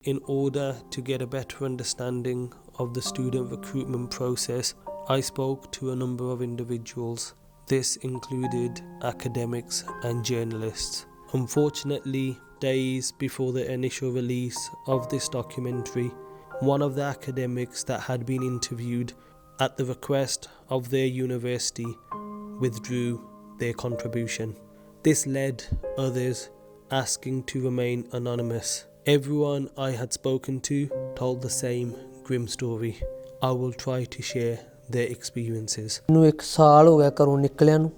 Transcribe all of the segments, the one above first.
In order to get a better understanding of the student recruitment process, I spoke to a number of individuals. This included academics and journalists. Unfortunately, days before the initial release of this documentary, one of the academics that had been interviewed at the request of their university withdrew their contribution. This led others asking to remain anonymous. Everyone I had spoken to told the same grim story. I will try to share their experiences. ਮੈਨੂੰ 1 ਸਾਲ ਹੋ ਗਿਆ ਘਰੋਂ ਨਿਕਲਿਆਂ ਨੂੰ।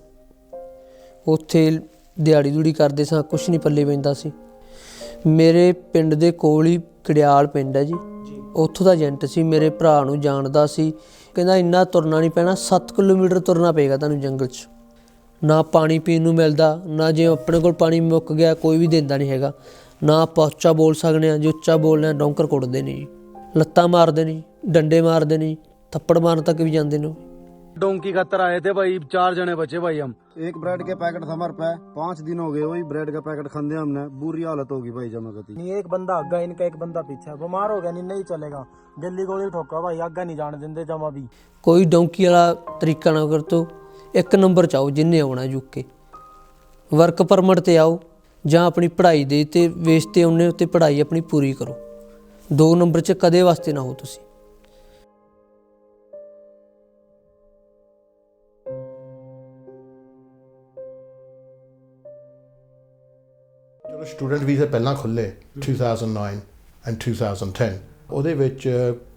ਉੱਥੇ ਦਿਹਾੜੀ ਦੂੜੀ ਕਰਦੇ ਸਾਂ, ਕੁਛ ਨਹੀਂ ਪੱਲੇ ਪੈਂਦਾ ਸੀ। ਮੇਰੇ ਪਿੰਡ ਦੇ ਕੋਲ ਹੀ ਕੜਿਆਲ ਪਿੰਡ ਹੈ ਜੀ, ਉੱਥੋਂ ਦਾ ਏਜੰਟ ਸੀ, ਮੇਰੇ ਭਰਾ ਨੂੰ ਜਾਣਦਾ ਸੀ। ਕਹਿੰਦਾ ਇੰਨਾ ਤੁਰਨਾ ਨਹੀਂ ਪੈਣਾ, 7 ਕਿਲੋਮੀਟਰ ਤੁਰਨਾ ਪਏਗਾ ਤੁਹਾਨੂੰ ਜੰਗਲ 'ਚ। ਨਾ ਪਾਣੀ ਪੀਣ ਨੂੰ ਮਿਲਦਾ, ਨਾ ਜੇ ਆਪਣੇ ਕੋਲ ਪਾਣੀ ਮੁੱਕ ਗਿਆ ਕੋਈ ਵੀ ਦਿੰਦਾ ਨਹੀਂ ਹੈਗਾ। ਨਾ ਆਪਾਂ ਉੱਚਾ ਬੋਲ ਸਕਦੇ ਹਾਂ, ਜੇ ਉੱਚਾ ਬੋਲਦੇ ਹਾਂ ਡੌਂਕਰ ਕੁੱਟਦੇ ਨੇ ਜੀ, ਲੱਤਾਂ ਮਾਰਦੇ ਨੇ, ਡੰਡੇ ਮਾਰਦੇ ਨੇ, थप्पड़ मारने तक भी जाते हैं। डोंकी खातर आए थे भाई, 4 जने बचे भाई हम। एक ब्रेड के पैकेट था हमारे पे, 5 दिन हो गए वही ब्रेड का पैकेट खाते हमने, बुरी हालत होगी भाई जमा करती। एक बंदा आगा इनका, एक बंदा पीछे, बीमार हो गया नहीं चलेगा, गली गोली ठोका भाई, आगा नहीं जाने देंगे जमा भी। कोई डोंकी वाला तरीका ना कर, तो 1 नंबर च आओ जिन्हें आना यूके, वर्क परमिट ते आओ, ਜਾਂ अपनी पढ़ाई दे ते वेस ते आने ते पढ़ाई अपनी पूरी करो। 2 नंबर च कदे वास्ते ना हो तुसी। ਜਦੋਂ ਸਟੂਡੈਂਟ ਵੀਜ਼ਾ ਪਹਿਲਾਂ ਖੁੱਲ੍ਹੇ 2009 ਐਂਡ 2010, ਉਹਦੇ ਵਿੱਚ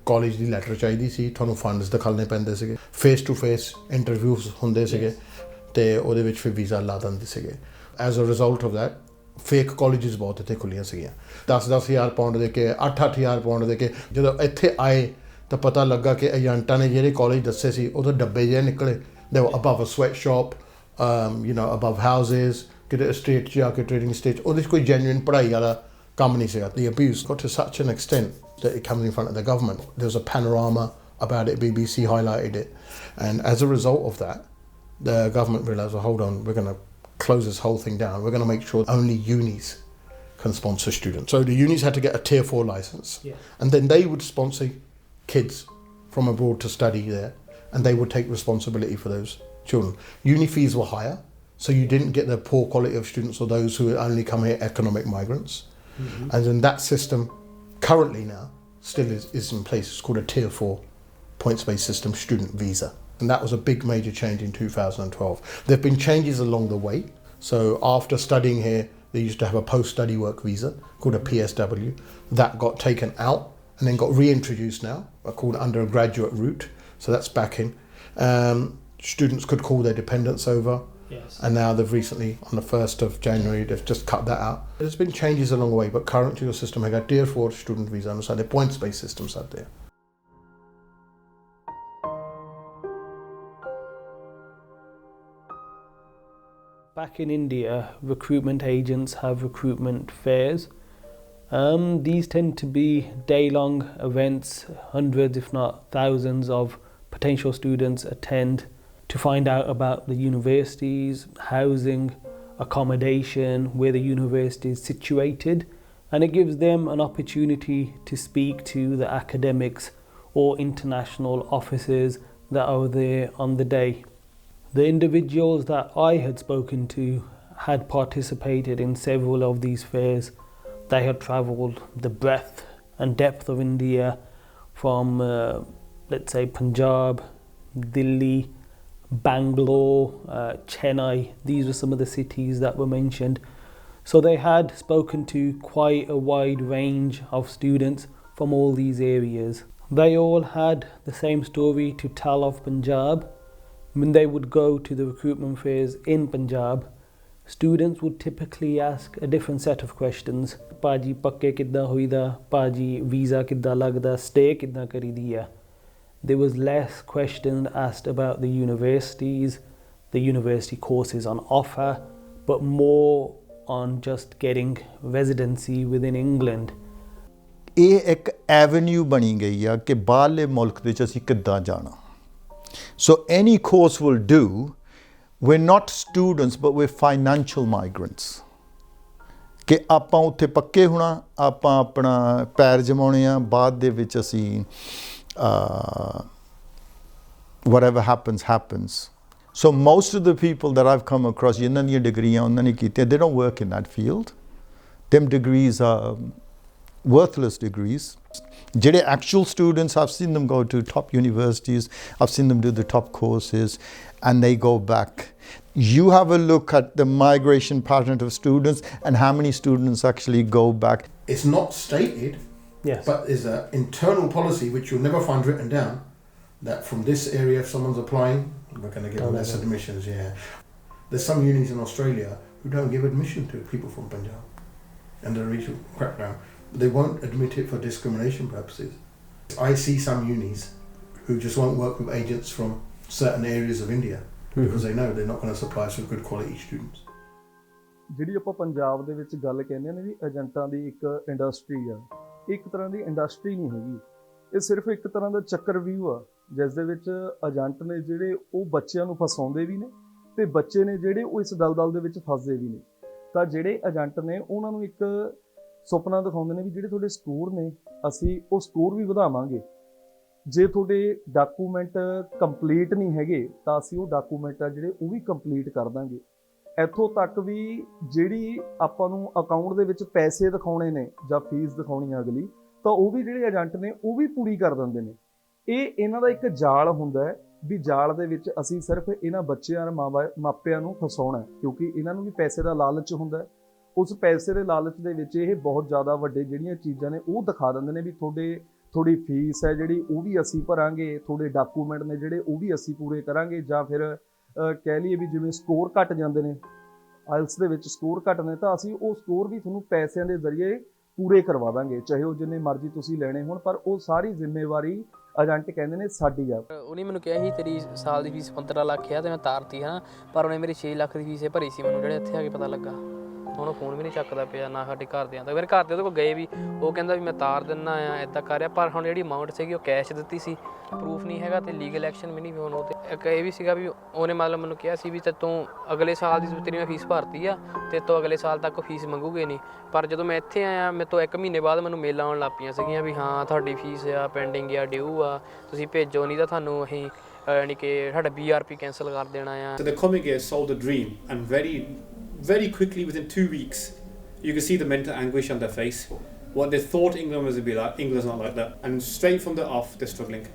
ਕਾਲਜ ਦੀ ਲੈਟਰ ਚਾਹੀਦੀ ਸੀ, ਤੁਹਾਨੂੰ ਫੰਡਸ ਦਿਖਾਉਣੇ ਪੈਂਦੇ ਸੀਗੇ, ਫੇਸ ਟੂ ਫੇਸ ਇੰਟਰਵਿਊਜ਼ ਹੁੰਦੇ ਸੀਗੇ ਅਤੇ ਉਹਦੇ ਵਿੱਚ ਫਿਰ ਵੀਜ਼ਾ ਲਾ ਦਿੰਦੇ ਸੀਗੇ। As a result of that fake colleges ਬਹੁਤ ਇੱਥੇ ਖੁੱਲ੍ਹੀਆਂ ਸੀਗੀਆਂ। 10,000 ਪਾਉਂਡ ਦੇ ਕੇ, 8,000 ਪਾਉਂਡ ਦੇ ਕੇ। ਜਦੋਂ ਇੱਥੇ ਆਏ ਤਾਂ ਪਤਾ ਲੱਗਾ ਕਿ ਏਜੰਟਾਂ ਨੇ ਜਿਹੜੇ ਕਾਲਜ ਦੱਸੇ ਸੀ ਉਹਦੇ ਡੱਬੇ ਜਿਹੇ ਨਿਕਲੇ। ਦੇ ਅਬਵ ਅ ਸਵੈਟ ਸ਼ਾਪ, ਅਬਵ ਹਾਊਸਿਸ, ਕਿਤੇ ਸਟੇਟ 'ਚ ਜਾ ਕੇ ਟ੍ਰੇਡਿੰਗ ਸਟੇਟ, ਉਹਦੇ 'ਚ ਕੋਈ ਜੈਨੂਇਨ ਪੜ੍ਹਾਈ ਵਾਲਾ ਕੰਮ ਨਹੀਂ ਸੀਗਾ। The abuse got to such an extent that it comes in front of the government. There was a panorama about it, BBC highlighted it, and as a result of that the government realised, well, hold on, we're going to close this whole thing down. We're going to make sure only unis can sponsor students. So the unis had to get a tier 4 license, and then they would sponsor kids from abroad to study there, and they would take responsibility for those children. Uni fees were higher, so you didn't get the poor quality of students or those who only come here economic migrants. And then that system currently now still is in place. It's called a tier 4 points-based system, student visa. And that was a big major change in 2012. There have been changes along the way. So after studying here, they used to have a post-study work visa called a PSW. That got taken out and then got reintroduced now, called undergraduate route. So that's back in. Students could call their dependents over. Yes. And now they've recently, on the 1st of January, they've just cut that out. There's been changes along the way, but currently your system has got tier 4 student visa, and so they're points-based systems out there. Back in India, recruitment agents have recruitment fairs. These tend to be day-long events. Hundreds, if not thousands, of potential students attend to find out about the universities, housing, accommodation, where the university is situated, and it gives them an opportunity to speak to the academics or international officers that are there on the day. The individuals that I had spoken to had participated in several of these fairs. They had travelled the breadth and depth of India from, let's say, Punjab, Delhi, Bangalore, Chennai. These were some of the cities that were mentioned. So they had spoken to quite a wide range of students from all these areas. They all had the same story to tell of Punjab. When they would go to the recruitment fairs in Punjab, students would typically ask a different set of questions. Paaji pakke kidda hoida, Paaji visa kidda lagda, stay kidda karidi hai. There was less questions asked about the universities, the university courses on offer, but more on just getting residency within England. ਇਹ ਇੱਕ avenue ਬਣੀ ਗਈ ਆ ਕਿ ਬਾਹਰਲੇ ਮੁਲਕ ਦੇ 'ਚ ਅਸੀਂ ਕਿੱਦਾਂ ਜਾਣਾ। So any course will do. We're not students, but we're financial migrants. ਕਿ ਆਪਾਂ ਉੱਥੇ ਪੱਕੇ ਹੋਣਾ, ਆਪਾਂ ਆਪਣਾ ਪੈਰ ਜਮਾਉਣੇ ਆ, ਬਾਅਦ ਦੇ ਵਿੱਚ ਅਸੀਂ whatever happens. So most of the people that I've come across, ਜਿਨ੍ਹਾਂ ਦੀਆਂ ਡਿਗਰੀਆਂ ਉਹਨਾਂ ਨੇ ਕੀਤੀਆਂ, they don't work in that field. Them degrees are worthless degrees. ਜਿਹੜੇ actual students, I've seen them go to top universities, I've seen them do the top courses, and they go back. You have a look at the migration pattern of students and how many students actually go back. It's not stated, Yes. but there's an internal policy which you'll never find written down, that from this area if someone's applying, we're going to give them less admissions. There's some unis in Australia who don't give admission to people from Punjab, and they're really crackdown. They won't admit it for discrimination purposes. I see some unis who just won't work with agents from certain areas of India because they know they're not going to supply us with good quality students. ਜਿਹੜੀ ਆਪਾਂ ਪੰਜਾਬ ਦੇ ਵਿੱਚ ਗੱਲ ਕਹਿੰਦੇ ਨੇ ਵੀ ਏਜੰਟਾਂ ਦੀ ਇੱਕ industry ਆ, ਇੱਕ ਤਰ੍ਹਾਂ ਦੀ ਇੰਡਸਟਰੀ ਨਹੀਂ ਹੈਗੀ, ਇਹ ਸਿਰਫ ਇੱਕ ਤਰ੍ਹਾਂ ਦਾ ਚੱਕਰਵਿਊਹ ਆ ਜਿਸ ਦੇ ਵਿੱਚ ਏਜੰਟ ਨੇ ਜਿਹੜੇ ਉਹ ਬੱਚਿਆਂ ਨੂੰ ਫਸਾਉਂਦੇ ਵੀ ਨੇ ਤੇ ਬੱਚੇ ਨੇ ਜਿਹੜੇ ਉਹ ਇਸ ਦਲਦਲ ਦੇ ਵਿੱਚ ਫਸਦੇ ਵੀ ਨੇ। ਤਾਂ ਜਿਹੜੇ ਏਜੰਟ ਨੇ ਉਹਨਾਂ ਨੂੰ ਇੱਕ ਸੁਪਨਾ ਦਿਖਾਉਂਦੇ ਨੇ ਵੀ ਜਿਹੜੇ ਤੁਹਾਡੇ ਸਕੋਰ ਨੇ ਅਸੀਂ ਉਹ ਸਕੋਰ ਵੀ ਵਧਾਵਾਂਗੇ, ਜੇ ਤੁਹਾਡੇ ਡਾਕੂਮੈਂਟ ਕੰਪਲੀਟ ਨਹੀਂ ਹੈਗੇ ਤਾਂ ਅਸੀਂ ਉਹ ਡਾਕੂਮੈਂਟ ਆ ਜਿਹੜੇ ਉਹ ਵੀ ਕੰਪਲੀਟ ਕਰ ਦਾਂਗੇ। ਇੱਥੋਂ ਤੱਕ ਵੀ ਜਿਹੜੀ ਆਪਾਂ ਨੂੰ ਅਕਾਊਂਟ ਦੇ ਵਿੱਚ ਪੈਸੇ ਦਿਖਾਉਣੇ ਨੇ ਜਾਂ ਫੀਸ ਦਿਖਾਉਣੀ ਆ ਅਗਲੀ, ਤਾਂ ਉਹ ਵੀ ਜਿਹੜੇ ਏਜੰਟ ਨੇ ਉਹ ਵੀ ਪੂਰੀ ਕਰ ਦਿੰਦੇ ਨੇ। ਇਹ ਇਹਨਾਂ ਦਾ ਇੱਕ ਜਾਲ ਹੁੰਦਾ ਹੈ ਵੀ ਜਾਲ ਦੇ ਵਿੱਚ ਅਸੀਂ ਸਿਰਫ ਇਹਨਾਂ ਬੱਚਿਆਂ ਮਾਪਿਆਂ ਨੂੰ ਫਸਾਉਣਾ, ਕਿਉਂਕਿ ਇਹਨਾਂ ਨੂੰ ਵੀ ਪੈਸੇ ਦਾ ਲਾਲਚ ਹੁੰਦਾ ਹੈ। ਉਸ ਪੈਸੇ ਦੇ ਲਾਲਚ ਦੇ ਵਿੱਚ ਇਹ ਬਹੁਤ ਜ਼ਿਆਦਾ ਵੱਡੇ ਜਿਹੜੀਆਂ ਚੀਜ਼ਾਂ ਨੇ ਉਹ ਦਿਖਾ ਦਿੰਦੇ ਨੇ ਵੀ ਤੁਹਾਡੀ ਫੀਸ ਹੈ ਜਿਹੜੀ ਉਹ ਵੀ ਅਸੀਂ ਭਰਾਂਗੇ, ਤੁਹਾਡੇ ਡਾਕੂਮੈਂਟ ਨੇ ਜਿਹੜੇ ਉਹ ਵੀ ਅਸੀਂ ਪੂਰੇ ਕਰਾਂਗੇ, ਜਾਂ ਫਿਰ ਕਹਿ ਲਈਏ ਵੀ ਜਿਵੇਂ ਸਕੋਰ ਘੱਟ ਜਾਂਦੇ ਨੇ ਆਇਲਸ ਦੇ ਵਿੱਚ, ਸਕੋਰ ਘੱਟ ਨੇ ਤਾਂ ਅਸੀਂ ਉਹ ਸਕੋਰ ਵੀ ਤੁਹਾਨੂੰ ਪੈਸਿਆਂ ਦੇ ਜ਼ਰੀਏ ਪੂਰੇ ਕਰਵਾ ਦਾਂਗੇ, ਚਾਹੇ ਉਹ ਜਿੰਨੇ ਮਰਜ਼ੀ ਤੁਸੀਂ ਲੈਣੇ ਹੋਣ, ਪਰ ਉਹ ਸਾਰੀ ਜ਼ਿੰਮੇਵਾਰੀ ਏਜੰਟ ਕਹਿੰਦੇ ਨੇ ਸਾਡੀ ਆ। ਉਹਨੇ ਮੈਨੂੰ ਕਿਹਾ ਸੀ ਤੇਰੀ ਸਾਲ ਦੀ ਫੀਸ 15 ਲੱਖ ਆ ਤੇ ਮੈਂ ਤਾਰਤੀ ਹਾਂ, ਪਰ ਉਹਨੇ ਮੇਰੀ 6 ਲੱਖ ਦੀ ਫੀਸ ਭਰੀ ਸੀ ਮੈਨੂੰ, ਜਿਹੜੇ ਇੱਥੇ ਆ ਕੇ ਪਤਾ ਲੱਗਾ। ਹੁਣ ਉਹ ਫੋਨ ਵੀ ਨਹੀਂ ਚੱਕਦਾ ਪਿਆ, ਨਾ ਸਾਡੇ ਘਰਦਿਆਂ ਦਾ। ਮੇਰੇ ਘਰ ਦੇ ਉਹਦੇ ਕੋਲ ਗਏ ਵੀ, ਉਹ ਕਹਿੰਦਾ ਵੀ ਮੈਂ ਤਾਰ ਦਿੰਦਾ ਆ, ਇੱਦਾਂ ਕਰ ਰਿਹਾ, ਪਰ ਹੁਣ ਜਿਹੜੀ ਅਮਾਊਂਟ ਸੀਗੀ ਉਹ ਕੈਸ਼ ਦਿੱਤੀ ਸੀ, ਪ੍ਰੂਫ ਨਹੀਂ ਹੈਗਾ ਤੇ ਲੀਗਲ ਐਕਸ਼ਨ ਵੀ ਨਹੀਂ ਹੁਣ ਉਹ 'ਤੇ। ਇੱਕ ਇਹ ਵੀ ਸੀਗਾ ਵੀ ਉਹਨੇ ਮਤਲਬ ਮੈਨੂੰ ਕਿਹਾ ਸੀ ਵੀ ਤੇ ਤੂੰ ਅਗਲੇ ਸਾਲ ਦੀ ਤੇਰੀ ਮੈਂ ਫੀਸ ਭਰਤੀ ਆ ਤੇ ਤੋਂ ਅਗਲੇ ਸਾਲ ਤੱਕ ਫੀਸ ਮੰਗੂਗੇ ਨਹੀਂ। ਪਰ ਜਦੋਂ ਮੈਂ ਇੱਥੇ ਆਇਆ ਮੇਰੇ ਤੋਂ 1 ਮਹੀਨੇ ਬਾਅਦ ਮੈਨੂੰ ਮੇਲਾਂ ਆਉਣ ਲੱਗ ਪਈਆਂ ਸੀਗੀਆਂ ਵੀ ਹਾਂ ਤੁਹਾਡੀ ਫੀਸ ਆ ਪੈਂਡਿੰਗ ਆ, ਡਿਊ ਆ, ਤੁਸੀਂ ਭੇਜੋ ਨਹੀਂ ਤਾਂ ਤੁਹਾਨੂੰ ਅਸੀਂ ਯਾਨੀ ਕਿ ਸਾਡਾ BRP ਕੈਂਸਲ ਕਰ ਦੇਣਾ ਆ। So they come here, sold a dream, and very quickly within 2 weeks you can see the mental anguish on their face. What they thought England was to be like, England's not like that, and straight from the off they're struggling,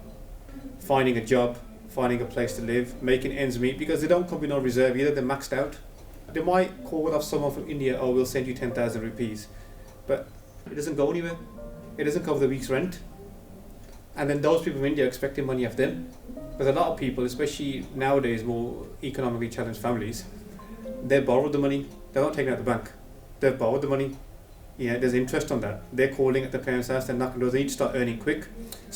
finding a job, finding a place to live, making ends meet, because they don't come with no reserve either. They're maxed out. They might call off someone from India, oh we'll send you 10,000 rupees, but it doesn't go anywhere, it doesn't cover the week's rent, and then those people from India are expecting money off them. Because a lot of people, especially nowadays, more economically challenged families, they've borrowed the money, they're not taking it out the bank, they've borrowed the money, there's interest on that, they're calling at the parents' house, they're knocking doors, they need to start earning quick.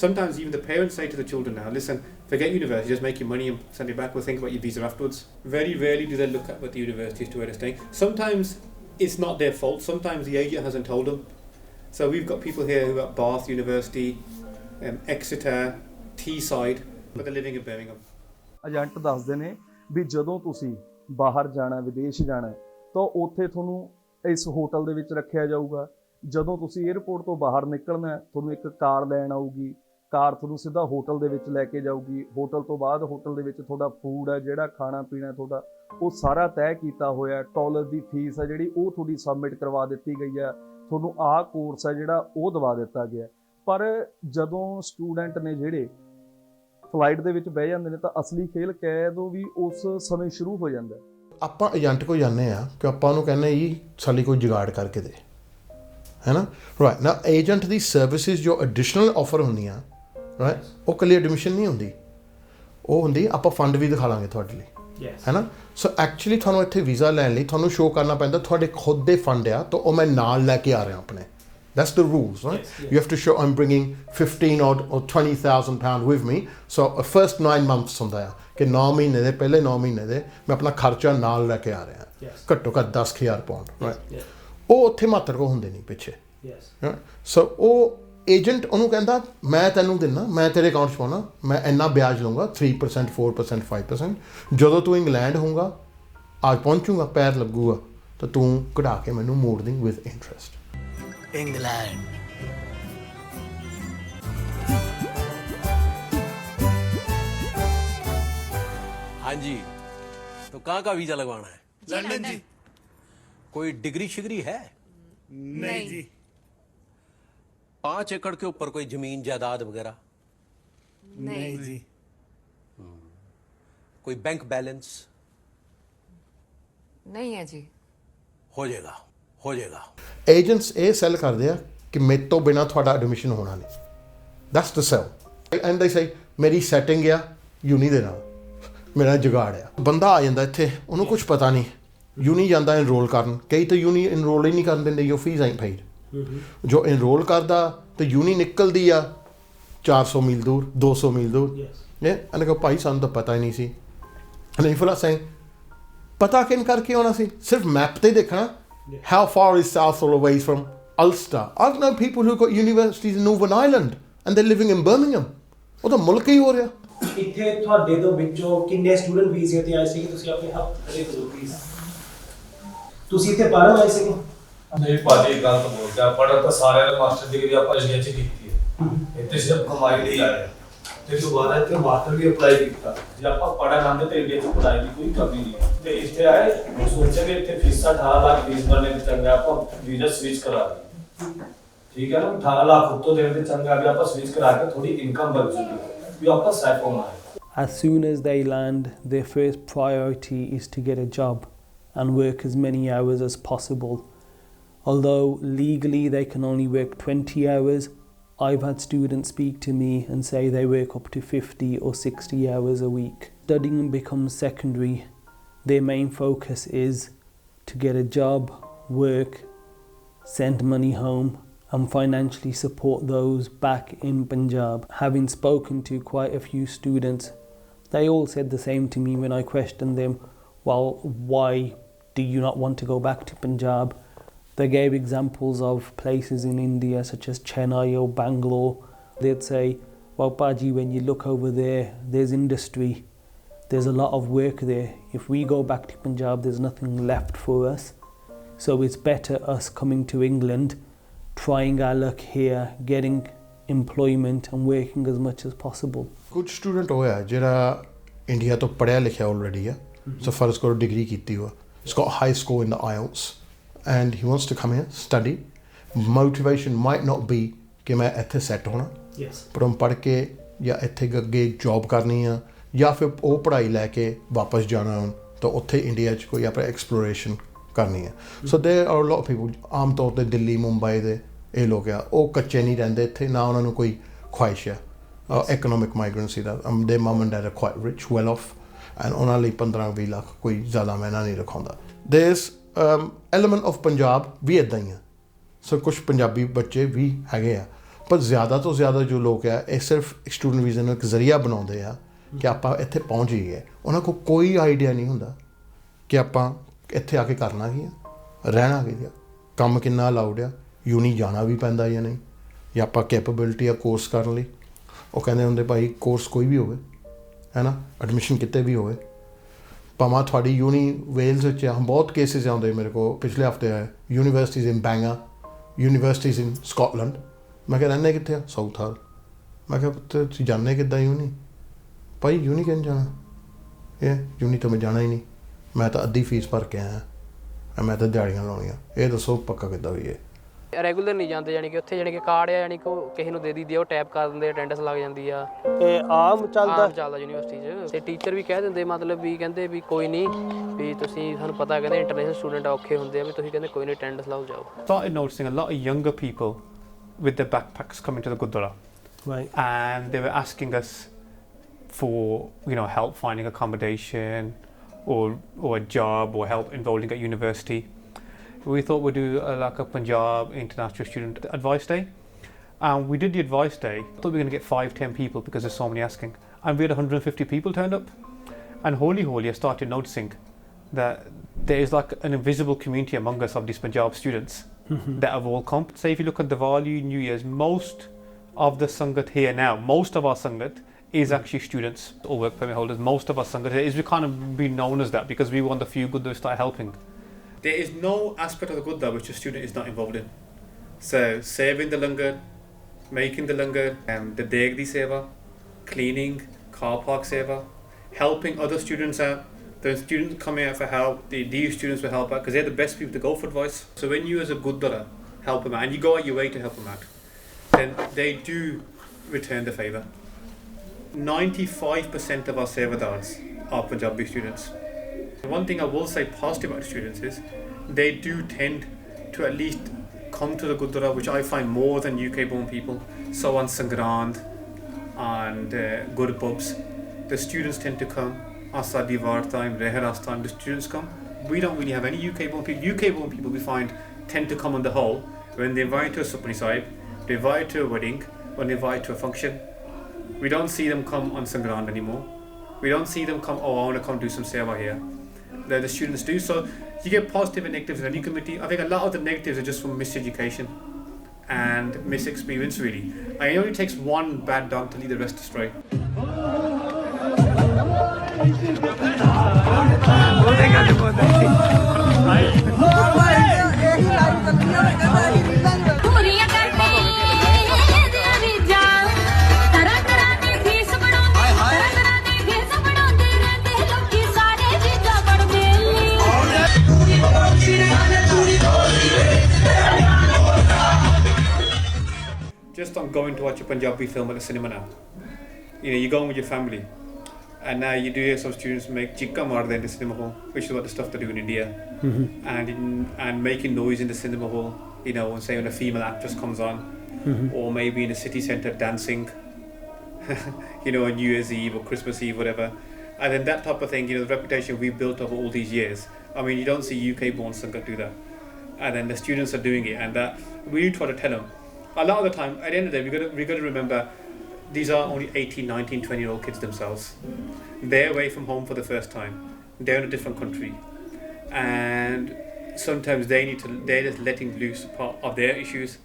Sometimes even the parents say to the children now, listen, forget university, just make your money and send it back, we'll think about your visa afterwards. Very rarely do they look at what the university is to where they're staying. Sometimes it's not their fault, sometimes the agent hasn't told them. So we've got people here who are at Bath University, Exeter, Teesside, but they're living in Birmingham. Agent ਦੱਸਦੇ ਨੇ ਵੀ ਜਦੋਂ ਤੁਸੀਂ ਬਾਹਰ ਜਾਣਾ, ਵਿਦੇਸ਼ ਜਾਣਾ, ਤਾਂ ਉੱਥੇ ਤੁਹਾਨੂੰ ਇਸ ਹੋਟਲ ਦੇ ਵਿੱਚ ਰੱਖਿਆ ਜਾਊਗਾ। ਜਦੋਂ ਤੁਸੀਂ 에ਅਰਪੋਰਟ ਤੋਂ ਬਾਹਰ ਨਿਕਲਣਾ ਤੁਹਾਨੂੰ ਇੱਕ ਕਾਰ ਲੈਣ ਆਊਗੀ, ਕਾਰ ਤੁਹਾਨੂੰ ਸਿੱਧਾ ਹੋਟਲ ਦੇ ਵਿੱਚ ਲੈ ਕੇ ਜਾਊਗੀ। ਹੋਟਲ ਤੋਂ ਬਾਅਦ ਹੋਟਲ ਦੇ ਵਿੱਚ ਤੁਹਾਡਾ ਫੂਡ ਹੈ, ਜਿਹੜਾ ਖਾਣਾ ਪੀਣਾ ਤੁਹਾਡਾ ਉਹ ਸਾਰਾ ਤੈਅ ਕੀਤਾ ਹੋਇਆ। ਕਾਲਜ ਦੀ ਫੀਸ ਹੈ ਜਿਹੜੀ ਉਹ ਤੁਹਾਡੀ ਸਬਮਿਟ ਕਰਵਾ ਦਿੱਤੀ ਗਈ ਹੈ, ਤੁਹਾਨੂੰ ਆਹ ਕੋਰਸ ਹੈ ਜਿਹੜਾ ਉਹ ਦਵਾ ਦਿੱਤਾ ਗਿਆ। ਪਰ ਜਦੋਂ ਸਟੂਡੈਂਟ ਨੇ ਜਿਹੜੇ ਫਲਾਈਟ ਦੇ ਵਿੱਚ ਬਹਿ ਜਾਂਦੇ ਨੇ ਤਾਂ ਅਸਲੀ ਖੇਲ ਕਹਿ ਦੋ ਵੀ ਉਸ ਸਮੇਂ ਸ਼ੁਰੂ ਹੋ ਜਾਂਦਾ। ਆਪਾਂ ਏਜੰਟ ਕੋਲ ਜਾਂਦੇ ਆ ਕਿ ਆਪਾਂ ਉਹਨੂੰ ਕਹਿੰਦੇ ਜੀ ਸਾਡੀ ਕੋਈ ਜੁਗਾੜ ਕਰਕੇ ਦੇ, ਹੈ ਨਾ, ਰਾਈਟ ਨਾ। ਏਜੰਟ ਦੀ ਸਰਵਿਸਿਜ਼ ਜੋ ਐਡੀਸ਼ਨਲ ਆਫਰ ਹੁੰਦੀਆਂ, ਰਾਈਟ, ਉਹ ਇਕੱਲੀ ਐਡਮਿਸ਼ਨ ਨਹੀਂ ਹੁੰਦੀ, ਉਹ ਹੁੰਦੀ ਆਪਾਂ ਫੰਡ ਵੀ ਦਿਖਾ ਲਾਂਗੇ ਤੁਹਾਡੇ ਲਈ, ਹੈ ਨਾ। ਸੋ ਐਕਚੁਅਲੀ ਤੁਹਾਨੂੰ ਇੱਥੇ ਵੀਜ਼ਾ ਲੈਣ ਲਈ ਤੁਹਾਨੂੰ ਸ਼ੋਅ ਕਰਨਾ ਪੈਂਦਾ ਤੁਹਾਡੇ ਖੁਦ ਦੇ ਫੰਡ ਆ, ਤਾਂ ਉਹ ਮੈਂ ਨਾਲ ਲੈ ਕੇ ਆ ਰਿਹਾ ਆਪਣੇ। That's the rules, right? Yes. You have to show I'm bringing 15 or 20,000 pound with me. So first 9 months ਹੁੰਦਾ ਆ ਕਿ 9 ਮਹੀਨੇ ਦੇ ਪਹਿਲੇ 9 ਮਹੀਨੇ ਦੇ ਮੈਂ ਆਪਣਾ ਖਰਚਾ ਨਾਲ ਲੈ ਕੇ ਆ ਰਿਹਾ, ਘੱਟੋ ਘੱਟ 10,000 ਪਾਉਂਡ, ਰਾਈਟ। ਉਹ ਉੱਥੇ ਮਾਤਰ ਕੋ ਹੁੰਦੇ ਨਹੀਂ ਪਿੱਛੇ, ਸੋ ਉਹ ਏਜੰਟ ਉਹਨੂੰ ਕਹਿੰਦਾ ਮੈਂ ਤੈਨੂੰ ਦਿੰਦਾ, ਮੈਂ ਤੇਰੇ ਅਕਾਊਂਟ 'ਚ ਪਾਉਣਾ, ਮੈਂ ਇੰਨਾ ਵਿਆਜ ਲਊਂਗਾ 3%, 4%, 5%। ਜਦੋਂ ਤੂੰ ਇੰਗਲੈਂਡ ਹੋਊਗਾ, ਅੱਜ ਪਹੁੰਚੂਗਾ, ਪੈਰ ਲੱਗੂਗਾ, ਤਾਂ ਤੂੰ ਕਢਾ ਕੇ ਮੈਨੂੰ ਮੋੜ ਦੇ ਵਿਦ ਇੰਟਰਸਟ। इंग्लैंड हाँ जी, तो कहाँ का वीजा लगवाना है? लंदन जी। कोई डिग्री शिग्री है? नहीं जी। 5 एकड़ के ऊपर कोई जमीन जायदाद वगैरह? नहीं जी। कोई बैंक बैलेंस? नहीं है जी। हो जाएगा, हो जाएगा। ਏਜੰਟਸ ਇਹ ਸੈਲ ਕਰਦੇ ਆ ਕਿ ਮੇਰੇ ਤੋਂ ਬਿਨਾ ਤੁਹਾਡਾ ਐਡਮਿਸ਼ਨ ਹੋਣਾ ਨਹੀਂ। ਦੈਟਸ ਦ ਸੈਲ ਐਂਡ ਦੇ ਸੇ ਮੇਰੀ ਸੈਟਿੰਗ ਆ ਯੂਨੀ ਦੇ ਨਾਲ, ਮੇਰਾ ਜੁਗਾੜ ਆ। ਬੰਦਾ ਆ ਜਾਂਦਾ ਇੱਥੇ, ਉਹਨੂੰ ਕੁਝ ਪਤਾ ਨਹੀਂ, ਯੂਨੀ ਜਾਂਦਾ ਇਨਰੋਲ ਕਰਨ, ਕਈ ਤਾਂ ਯੂਨੀ ਇਨਰੋਲ ਹੀ ਨਹੀਂ ਕਰਨ ਦਿੰਦੇ, ਯੋ ਫੀਸ ain't paid। ਜੋ ਇਨਰੋਲ ਕਰਦਾ ਤੇ ਯੂਨੀ ਨਿਕਲਦੀ ਆ 400 ਮੀਲ ਦੂਰ, 200 ਮੀਲ ਦੂਰ। ਇਹਨੇ ਕਹੋ ਭਾਈ ਸਾਨੂੰ ਤਾਂ ਪਤਾ ਹੀ ਨਹੀਂ ਸੀ। ਨਹੀਂ ਫਿਰ ਅਸੀਂ ਪਤਾ ਕਿਨ ਕਰਕੇ ਆਉਣਾ ਸੀ, ਸਿਰਫ ਮੈਪ ਤੇ ਦੇਖਣਾ how far is Southall away from Ulster. I know people who've got universities in Northern Ireland and they're living in Birmingham. ਉਹ ਤਾਂ ਮੁਲਕ ਹੀ ਹੋ ਰਿਹਾ। ਇੱਥੇ ਤੁਹਾਡੇ ਤੋਂ ਵਿੱਚੋਂ ਕਿੰਨੇ ਸਟੂਡੈਂਟ ਵੀਜ਼ੇ ਤੇ ਆਏ ਸੀ ਕਿ ਤੁਸੀਂ ਆਪਣੇ ਹੱਥ ਕਰੇ ਕਰੋ ਪਲੀਜ਼? ਤੁਸੀਂ ਇੱਥੇ ਪੜ੍ਹਨ ਆਏ ਸੀ? ਨਹੀਂ ਭਾਜੀ, ਗੱਲ ਤਾਂ ਬੋਲ ਗਿਆ, ਪੜ੍ਹਨ ਤਾਂ ਸਾਰਿਆਂ ਨੇ ਮਾਸਟਰ ਡਿਗਰੀ ਆਪਾਂ ਇੰਡੀਆ 'ਚ ਕੀਤੀ ਹੈ, ਇੱਥੇ ਸਿਰਫ ਕਮਾਈ ਲਈ ਆਏ ਤੇ ਦੁਬਾਰਾ ਇੱਥੇ ਮਾਸਟਰ ਵੀ ਅਪਲਾਈ ਕੀਤਾ। ਜੇ ਆਪਾਂ ਪੜ੍ਹਨ ਆਉਂਦੇ ਤਾਂ ਇੰਡੀਆ 'ਚ ਪੜ੍ਹਾਈ ਦੀ ਕੋਈ ਕਮੀ ਨਹੀਂ, ਤੇ ਇੱਥੇ ਆਏ ਸੋਚਿਆ ਕਿ ਇੱਥੇ ਫੀਸਾਂ 18 ਲੱਖ ਫੀਸ ਭਰਨੇ ਤੋਂ ਚੰਗਾ ਆਪਾਂ ਵੀਜ਼ਾ ਸਵਿਚ ਕਰਾ ਲਈਏ। ਠੀਕ ਹੈ ਨਾ, 18 ਲੱਖ ਉੱਤੋਂ ਦੇਣ ਦੇ ਚੰਗਾ ਵੀ ਆਪਾਂ ਸਵਿਚ ਕਰਾ ਕੇ ਥੋੜੀ ਇਨਕਮ ਬਣ ਜੂਗੀ ਵੀ ਆਪਾਂ ਸੈਟ ਹੋਣਾ ਹੈ। As soon as they land, their first priority is to get a job and work as many hours as possible. Although legally they can only work 20 hours, I've had students speak to me and say they work up to 50 or 60 hours a week. Studying becomes secondary. Their main focus is to get a job, work, send money home and financially support those back in Punjab. Having spoken to quite a few students, they all said the same to me when I questioned them, well, why do you not want to go back to Punjab? They gave examples of places in India such as Chennai or Bangalore. They'd say, well, Paaji, when you look over there, there's industry, there's a lot of work there. If we go back to Punjab, there's nothing left for us. So it's better us coming to England, trying our luck here, getting employment and working as much as possible. ਕੁਝ student ਹੋਇਆ ਜਿਹੜਾ India ਤੋਂ ਪੜ੍ਹਿਆ ਲਿਖਿਆ already ਆ, ਸੋ ਫਰਜ਼ ਕਰੋ degree ਕੀਤੀ ਹੋਆ, he's got a high score in the IELTS and he wants to come here, study. Motivation might not be ਕਿ ਮੈਂ ਇੱਥੇ ਸੈੱਟ ਹੋਣਾ, ਪਰ ਮੈਂ ਪੜ੍ਹ ਕੇ ਜਾਂ ਇੱਥੇ ਅੱਗੇ ਜੌਬ ਕਰਨੀ ਆ ਜਾਂ ਫਿਰ ਉਹ ਪੜ੍ਹਾਈ ਲੈ ਕੇ ਵਾਪਸ ਜਾਣਾ ਤਾਂ ਉੱਥੇ ਇੰਡੀਆ 'ਚ ਕੋਈ ਆਪਣਾ ਐਕਸਪਲੋਰੇਸ਼ਨ ਕਰਨੀ ਹੈ। So there are lot of people, ਆਮ ਤੌਰ 'ਤੇ ਦਿੱਲੀ ਮੁੰਬਈ ਦੇ ਇਹ ਲੋਕ ਆ, ਉਹ ਕੱਚੇ ਨਹੀਂ ਰਹਿੰਦੇ ਇੱਥੇ, ਨਾ ਉਹਨਾਂ ਨੂੰ ਕੋਈ ਖੁਆਇਸ਼ ਆ economic migrancy the. their mum and dad are quite rich, well off, and ਉਹਨਾਂ ਲਈ 15-20 ਲੱਖ ਕੋਈ ਜ਼ਿਆਦਾ ਮਹਿੰਗਾ ਨਹੀਂ ਰਖਾਉਂਦਾ। there's element of Punjab ਵੀ ਇੱਦਾਂ ਹੀ ਆ, ਸੋ ਕੁਛ ਪੰਜਾਬੀ ਬੱਚੇ ਵੀ ਹੈਗੇ ਆ, ਪਰ ਜ਼ਿਆਦਾ ਤੋਂ ਜ਼ਿਆਦਾ ਜੋ ਲੋਕ ਆ ਇਹ ਸਿਰਫ ਸਟੂਡੈਂਟ ਵੀਜ਼ੇ ਨੂੰ ਇੱਕ ਜ਼ਰੀਆ ਬਣਾਉਂਦੇ ਆ ਕਿ ਆਪਾਂ ਇੱਥੇ ਪਹੁੰਚ ਜਾਈਏ। ਉਹਨਾਂ ਕੋਲ ਕੋਈ ਆਈਡੀਆ ਨਹੀਂ ਹੁੰਦਾ ਕਿ ਆਪਾਂ ਇੱਥੇ ਆ ਕੇ ਕਰਨਾ ਕੀ ਆ, ਰਹਿਣਾ ਕੀ ਆ, ਕੰਮ ਕਿੰਨਾ ਅਲਾਊਡ ਆ, ਯੂਨੀ ਜਾਣਾ ਵੀ ਪੈਂਦਾ ਜਾਂ ਨਹੀਂ, ਜਾਂ ਆਪਾਂ ਕੈਪੇਬਿਲਿਟੀ ਆ ਕੋਰਸ ਕਰਨ ਲਈ। ਉਹ ਕਹਿੰਦੇ ਹੁੰਦੇ ਭਾਈ ਕੋਰਸ ਕੋਈ ਵੀ ਹੋਵੇ ਹੈ ਨਾ, ਐਡਮਿਸ਼ਨ ਕਿਤੇ ਵੀ ਹੋਵੇ, ਭਾਵੇਂ ਤੁਹਾਡੀ ਯੂਨੀ ਵੇਲਸ ਵਿੱਚ ਆ। ਬਹੁਤ ਕੇਸਿਸ ਆਉਂਦੇ ਮੇਰੇ ਕੋਲ, ਪਿਛਲੇ ਹਫ਼ਤੇ ਆਏ, ਯੂਨੀਵਰਸਿਟੀਜ਼ ਇਨ ਬੈਂਗਾ, ਯੂਨੀਵਰਸਿਟੀਜ਼ ਇਨ ਸਕਾਟਲੈਂਡ। ਮੈਂ ਕਿਹਾ ਰਹਿੰਦੇ ਕਿੱਥੇ ਆ? ਸਾਊਥ ਹਾਲ। ਮੈਂ ਕਿਹਾ ਤੁਸੀਂ ਜਾਂਦੇ ਕਿੱਦਾਂ ਯੂਨੀ? ਭਾਈ ਯੂਨੀ ਕਿਉਂ ਜਾਣਾ? ਇਹ ਯੂਨੀ ਤਾਂ ਮੈਂ ਜਾਣਾ ਹੀ ਨਹੀਂ, ਮੈਂ ਤਾਂ ਅੱਧੀ ਫੀਸ ਭਰ ਕੇ ਆਇਆ, ਮੈਂ ਤਾਂ ਦਿਹਾੜੀਆਂ ਲਾਉਣੀਆਂ। ਇਹ ਦੱਸੋ ਪੱਕਾ ਕਿੱਦਾਂ ਵੀ ਇਹ ਰੈਗੂਲਰ ਨਹੀਂ ਜਾਂਦੇ, ਜਾਣੀ ਕਿ ਉੱਥੇ ਜਾਣੀ ਕਿ ਕਾਰਡ ਆ, ਜਾਣੀ ਕਿ ਉਹ ਕਿਸੇ ਨੂੰ ਦੇ ਦਿੰਦੀ ਆ, ਉਹ ਟੈਪ ਕਰ ਦਿੰਦੇ, ਅਟੈਂਡੈਂਸ ਲੱਗ ਜਾਂਦੀ ਆ। ਇਹ ਆਮ ਚੱਲਦਾ ਯੂਨੀਵਰਸਿਟੀ 'ਚ। ਤੇ ਟੀਚਰ ਵੀ ਕਹਿ ਦਿੰਦੇ, ਮਤਲਬ ਵੀ ਕਹਿੰਦੇ ਵੀ ਕੋਈ ਨਹੀਂ, ਵੀ ਤੁਸੀਂ ਸਾਨੂੰ ਪਤਾ ਕਹਿੰਦੇ ਇੰਟਰਨੈਸ਼ਨਲ ਸਟੂਡੈਂਟ ਔਖੇ ਹੁੰਦੇ ਆ, ਵੀ ਤੁਸੀਂ ਕਹਿੰਦੇ ਕੋਈ ਨਹੀਂ ਅਟੈਂਡੈਂਸ ਲਾਓ ਜਾਓ। Started noticing a lot of younger people with their backpacks coming to the Gurdwara, Right. and they were asking us for help finding accommodation or a job or help enrolling at university. We thought we'd do like a Punjab International Student Advice Day. We did the advice day. Thought we were going to get 5-10 people because there's so many asking. And we had 150 people turned up. And holy, I started noticing that there is like an invisible community among us of these Punjab students that have all come. Say if you look at Diwali, New Year's, most of the Sangat here now, most of our Sangat is actually students or work permit holders. Most of our Sangat is we kind of been known as that because we were one of the few good that started helping. There is no aspect of the Gurdwara which a student is not involved in. So serving the langar, making the langar, the deg di seva, cleaning, car park seva, helping other students out. The students coming out for help, these students will help out because they're the best people to go for advice. So when you as a Gurdwara help them out and you go out your way to help them out, then they do return the favour. 95% of our sevadars are Punjabi students. One thing I will say positive about students is they do tend to at least come to the Gurdwara, which I find more than UK born people. So on Sangrand and Gurpubs, the students tend to come. Asadi War time, Reharas time, the students come. We don't really have any UK born people. UK born people we find tend to come on the whole when they're invited to a Supni Sahib, they're invited to a wedding, when they're invited to a function. We don't see them come on Sangrand anymore. We don't see them come, oh, I want to come do some seva here. The students do. So you get positive and negatives in any committee. I think a lot of the negatives are just from miseducation and misexperience really. And it only takes one bad dog to lead the rest astray. Just on going to watch a Punjabi film at the cinema now. You know, you're going with your family. And now you do hear some students make chikka marde in the cinema hall, which is what the stuff they do in India. And making noise in the cinema hall, you know, say when a female actress comes on, or maybe in the city centre dancing, you know, on New Year's Eve or Christmas Eve, whatever. And then that type of thing, you know, the reputation we've built over all these years. I mean, you don't see UK born Sangat do that. And then the students are doing it, and that we try to tell them. A lot of the time, at the end of the day, we got to remember, these are only 18, 19, 20-year-old kids themselves. They're away from home for the first time. They're in a different country. And sometimes they're just letting loose part of their issues.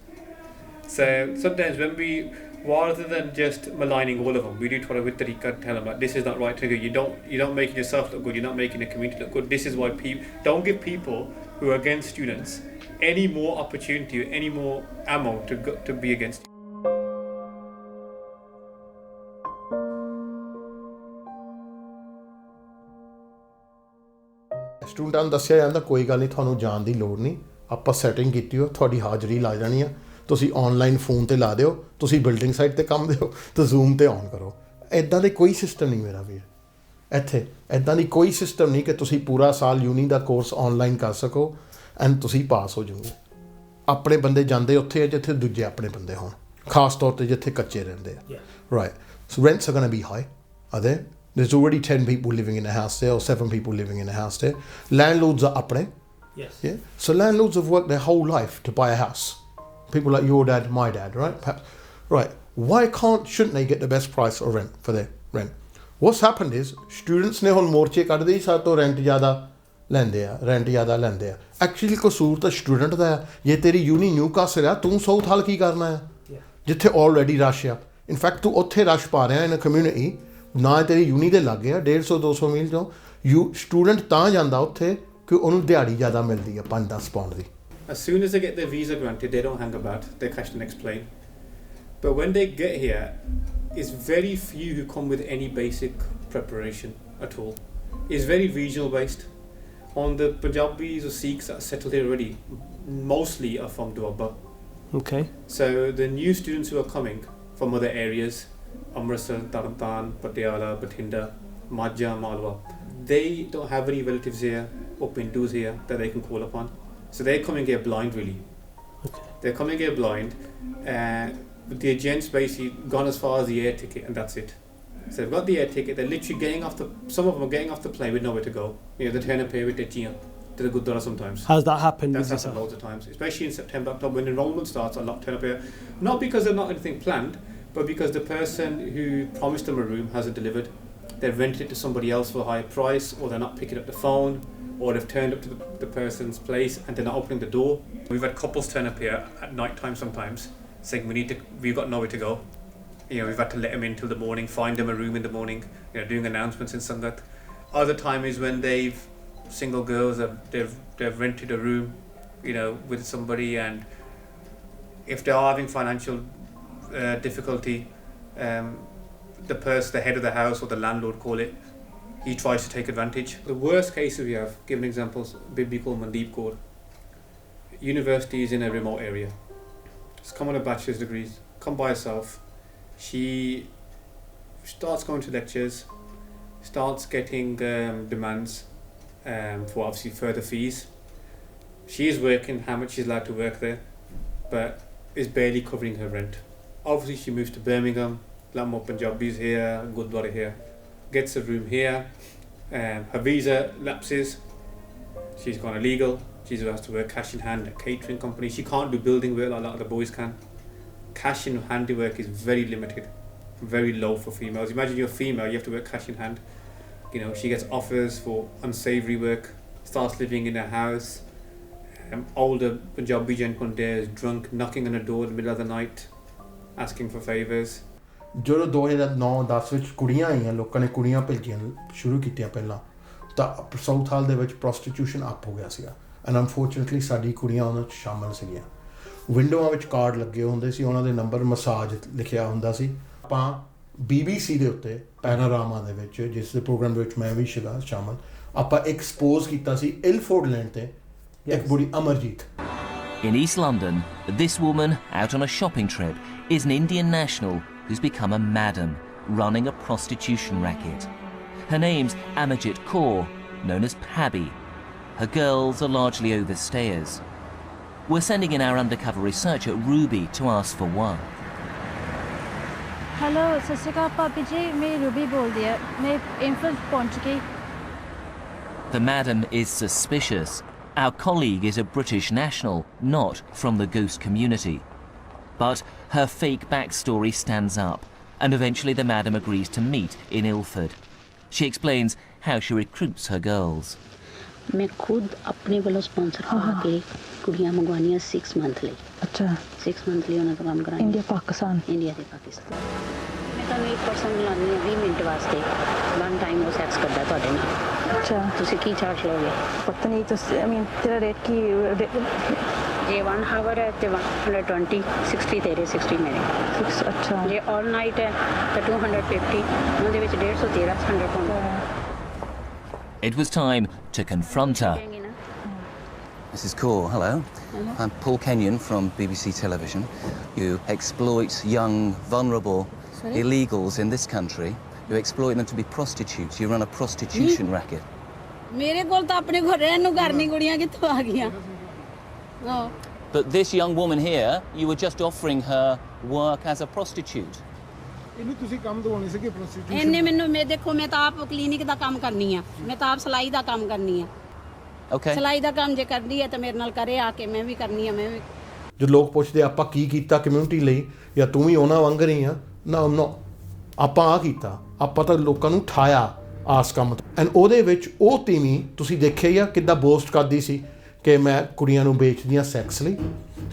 So sometimes when we, rather than just maligning all of them, we do try to with tariqa tell them that this is not right to do. You don't make yourself look good, you're not making the community look good. This is why don't give people who are against students any more opportunity, any more ammo to be against. ਸਟੂਡੈਂਟਾਂ ਨੂੰ ਦੱਸਿਆ ਜਾਂਦਾ ਕੋਈ ਗੱਲ ਨਹੀਂ, ਤੁਹਾਨੂੰ ਜਾਣ ਦੀ ਲੋੜ ਨਹੀਂ, ਆਪਾਂ ਸੈਟਿੰਗ ਕੀਤੀ ਹੋ, ਤੁਹਾਡੀ ਹਾਜ਼ਰੀ ਲਾ ਜਾਣੀ ਆ, ਤੁਸੀਂ ਆਨਲਾਈਨ ਫੋਨ ਤੇ ਲਾ ਦਿਓ, ਤੁਸੀਂ ਬਿਲਡਿੰਗ ਸਾਈਟ ਤੇ ਕੰਮ ਦਿਓ ਤੇ ਜ਼ੂਮ ਤੇ ਔਨ ਕਰੋ। ਇੱਦਾਂ ਦੇ ਕੋਈ ਸਿਸਟਮ ਨਹੀਂ ਮੇਰਾ ਵੀ ਇੱਥੇ, ਇੱਦਾਂ ਦੀ ਕੋਈ ਸਿਸਟਮ ਨਹੀਂ ਕਿ ਤੁਸੀਂ ਪੂਰਾ ਸਾਲ ਯੂਨੀ ਦਾ ਕੋਰਸ ਆਨਲਾਈਨ ਕਰ ਸਕੋ ਐਂਡ ਤੁਸੀਂ ਪਾਸ ਹੋ ਜਾਓਗੇ। ਆਪਣੇ ਬੰਦੇ ਜਾਂਦੇ ਉੱਥੇ ਆ ਜਿੱਥੇ ਦੂਜੇ ਆਪਣੇ ਬੰਦੇ ਹੋਣ, ਖਾਸ ਤੌਰ ਤੇ ਜਿੱਥੇ ਕੱਚੇ ਰਹਿੰਦੇ ਆ। Right, so rents are going to be high, are they? There's already 10 people living in a house there, or 7 people living in a house there. Landlords are apne. Yes. Yeah. So landlords have worked their whole life to buy a house. People like your dad, my dad, right? Perhaps. Right. Why shouldn't they get the best price of rent for their rent? What's happened is students ne hon morche kadde hi saato rent zyada lende a, rent zyada lende a. Actually ਕਸੂਰ ਤਾਂ student ਦਾ ਆ। ਜੇ ਤੇਰੀ uni Newcastle ਆ, ਤੂੰ south ਹਾਲ ਕੀ ਕਰਨਾ ਆ ਜਿੱਥੇ already rush ਆ। ਇਨਫੈਕਟ ਤੂੰ ਉੱਥੇ ਰਸ਼ ਪਾ ਰਿਹਾ ਇਨ ਅ ਕਮਿਊਨਿਟੀ, ਨਾ ਤੇਰੀ ਯੂਨੀ ਦੇ ਲੱਗੇ ਆ 150-200 ਮੀਲ ਤੋਂ ਸਟੂਡੈਂਟ ਤਾਂ ਜਾਂਦਾ ਉੱਥੇ ਕਿ ਉਹਨੂੰ ਦਿਹਾੜੀ ਜ਼ਿਆਦਾ ਮਿਲਦੀ ਆ 5-10 pound the. As soon as they get their visa granted, they don't hang about, they catch and explain. But when they get here, it's very few who come with any basic preparation at all. It's very regional based. On the Panjabis or Sikhs that are settled here already, mostly are from Duaba. Okay. So the new students who are coming from other areas, Amritsar, Tarantan, Patiala, Bathinda, Majha, Malwa, they don't have any relatives here or Pindus here that they can call upon. So they're coming here blind really. Okay. They're coming here blind, but the agent's basically gone as far as the air ticket and that's it. So they've got the air ticket, they're literally getting off some of them are getting off the plane with nowhere to go. You know, they turn up here with their chia to the Gurdwara sometimes. Has that happened? That's happened loads of times, especially in September, October, when enrollment starts, a lot turn up here. Not because there's not anything planned, but because the person who promised them a room hasn't delivered. They've rented it to somebody else for a higher price, or they're not picking up the phone, or they've turned up to the person's place and they're not opening the door. We've had couples turn up here at night time sometimes, saying we've got nowhere to go. You know, we've had to let them in till the morning, find them a room in the morning, you know, doing announcements in Sangat. Other time is when they've single girls they've rented a room, you know, with somebody, and if they are having financial difficulty, the head of the house or the landlord call it, he tries to take advantage. The worst cases we have, giving examples, Bibi called Mandeep Kaur. University is in a remote area. She's come on a bachelor's degrees, come by herself. She starts going to lectures, starts getting demands for obviously further fees. She is working how much she's allowed to work there, but is barely covering her rent. Obviously she moves to Birmingham, a lot more Panjabis here, Gurdwara here, gets a room here, her visa lapses, she's gone illegal, she has to work cash in hand at a catering company. She can't do building work like a lot of the boys can. Cash in handiwork is very limited, very low for females. Imagine you're female, you have to work cash in hand. You know, she gets offers for unsavoury work, starts living in a house. Older Punjabi gentleman there is drunk, knocking on a door in the middle of the night, asking for favours. ਜਦੋਂ 2009-10 ਵਿੱਚ ਕੁੜੀਆਂ ਆਈਆਂ, ਲੋਕਾਂ ਨੇ ਕੁੜੀਆਂ ਭੇਜੀਆਂ ਸ਼ੁਰੂ ਕੀਤੀਆਂ ਪਹਿਲਾਂ, ਤਾਂ ਸਾਊਥ ਹਾਲ ਦੇ ਵਿੱਚ ਪ੍ਰੋਸਟੀਟਿਊਸ਼ਨ ਅਪ ਹੋ ਗਿਆ ਸੀਗਾ, ਐਂਡ ਅਨਫੋਰਚੂਨੇਟਲੀ ਸਾਡੀ ਕੁੜੀਆਂ ਉਹਨਾਂ 'ਚ ਸ਼ਾਮਲ ਸੀਗੀਆਂ। ਵਿੰਡੋਆਂ ਵਿੱਚ ਕਾਰਡ ਲੱਗੇ ਹੁੰਦੇ ਸੀ, ਉਹਨਾਂ ਦੇ ਨੰਬਰ ਮਸਾਜ ਲਿਖਿਆ ਹੁੰਦਾ ਸੀ। ਆਪਾਂ BBC ਦੇ ਉੱਤੇ ਪੈਨਾਰਾਮਾ ਦੇ ਵਿੱਚ, ਜਿਸ ਦੇ ਪ੍ਰੋਗਰਾਮ ਦੇ ਵਿੱਚ ਮੈਂ ਵੀ ਸੀਗਾ ਸ਼ਾਮਲ, ਆਪਾਂ ਐਕਸਪੋਜ਼ ਕੀਤਾ ਸੀ ਇਲਫੋਰਡ ਲੈਂਡ ਤੇ ਇੱਕ ਬੁੜੀ Amarjit. In East London, this woman, out on a shopping trip, is an Indian national who's become a madam, running a prostitution racket. Her name's Amritpal Kaur, known as Paaji. Her girls are largely overstayers. We're sending in our undercover researcher, Ruby, to ask for one. Hello सत श्री अकाल भाभी जी, मैं Ruby बोल रही है, मैं इंफल पहुंच गई। The madam is suspicious. Our colleague is a British national, not from the ghost community. But her fake backstory stands up, and eventually the madam agrees to meet in Ilford. She explains how she recruits her girls. मैं खुद अपने वालों sponsor करा के कुड़ियां मंगवानियां 6 month ਲਈ। अच्छा 6 month ਲਈ ਉਹਨਾਂ ਦਾ ਕੰਮ ਕਰਾਂਗੇ। ਇੰਡੀਆ ਪਾਕਿਸਤਾਨ ਮੈਂ ਤੁਹਾਨੂੰ ਇੱਕ ਪਰਸਨ ਬੁਲਾਉਂਦੀ ਹਾਂ 20 ਮਿੰਟ ਵਾਸਤੇ, 1 ਟਾਈਮ ਉਹ ਸੈਕਸ ਕਰਦਾ ਤੁਹਾਡੇ ਨਾਲ। ਅੱਛਾ ਤੁਸੀਂ ਕੀ ਚਾਰਜ ਲਓਗੇ? ਪਤਾ ਨਹੀਂ ਤੁਸੀਂ, ਆਈ ਮੀਨ ਤੇਰਾ ਰੇਟ ਕੀ? ਜੇ 1 ਆਵਰ ਹੈ ਤੇ 120, 60 ਤੇਰੇ 60 ਮੇਰੇ। ਅੱਛਾ ਜੇ ਆਲ ਨਾਈਟ ਹੈ ਤਾਂ 250, ਉਹਦੇ ਵਿੱਚ 150 ਤੇਰਾ 100 ਪਾਉਂਦਾ। It was time to confront her. Mrs. Kaur, hello. Hello. I'm Paul Kenyon from BBC Television. You exploit young, vulnerable illegals in this country. You exploit them to be prostitutes. You run a prostitution racket. ਮੇਰੇ ਕੋਲ ਤਾਂ ਆਪਣੇ ਘਰ ਰਹਿਣ ਨੂੰ ਘਰ ਨਹੀਂ, ਕੁੜੀਆਂ ਕਿੱਥੋਂ ਆ ਗਈਆਂ? But this young woman here, you were just offering her work as a prostitute. ਇਹਨੂੰ ਤੁਸੀਂ ਕੰਮ ਦਵਾਉਣੀ ਸੀ ਕਿ ਪ੍ਰੋਸਟੀਟਿਊਸ਼ਨ? ਇਹਨੇ ਮੈਨੂੰ, ਮੈਂ ਦੇਖੋ, ਮੈਂ ਤਾਂ ਆਪ ਕਲੀਨਿਕ ਦਾ ਕੰਮ ਕਰਨੀ ਆ, ਮੈਂ ਤਾਂ ਆਪ ਸਿਲਾਈ ਦਾ ਕੰਮ ਕਰਨੀ ਆ। Okay. ਸਿਲਾਈ ਦਾ ਕੰਮ ਜੇ ਕਰਦੀ ਹੈ ਤਾਂ ਮੇਰੇ ਨਾਲ ਕਰੇ ਆ ਕੇ, ਮੈਂ ਵੀ ਕਰਨੀ ਆ। ਮੈਂ ਵੀ ਜੋ ਲੋਕ ਪੁੱਛਦੇ ਆਪਾਂ ਕੀ ਕੀਤਾ ਕਮਿਊਨਿਟੀ ਲਈ, ਜਾਂ ਤੂੰ ਵੀ ਉਹਨਾਂ ਵਾਂਗ ਰਹੀ ਆ, ਨਾ ਆਪਾਂ ਆ ਕੀਤਾ, ਆਪਾਂ ਤਾਂ ਲੋਕਾਂ ਨੂੰ ਠਾਇਆ ਆਸ ਕੰਮ ਤੋਂ। ਐਂਡ ਉਹਦੇ ਵਿੱਚ ਉਹ ਤੀਵੀਂ ਤੁਸੀਂ ਦੇਖਿਆ ਹੀ ਆ ਕਿੱਦਾਂ ਬੋਸਟ ਕਰਦੀ ਸੀ ਕਿ ਮੈਂ ਕੁੜੀਆਂ ਨੂੰ ਵੇਚਦੀਆਂ ਸੈਕਸ ਲਈ,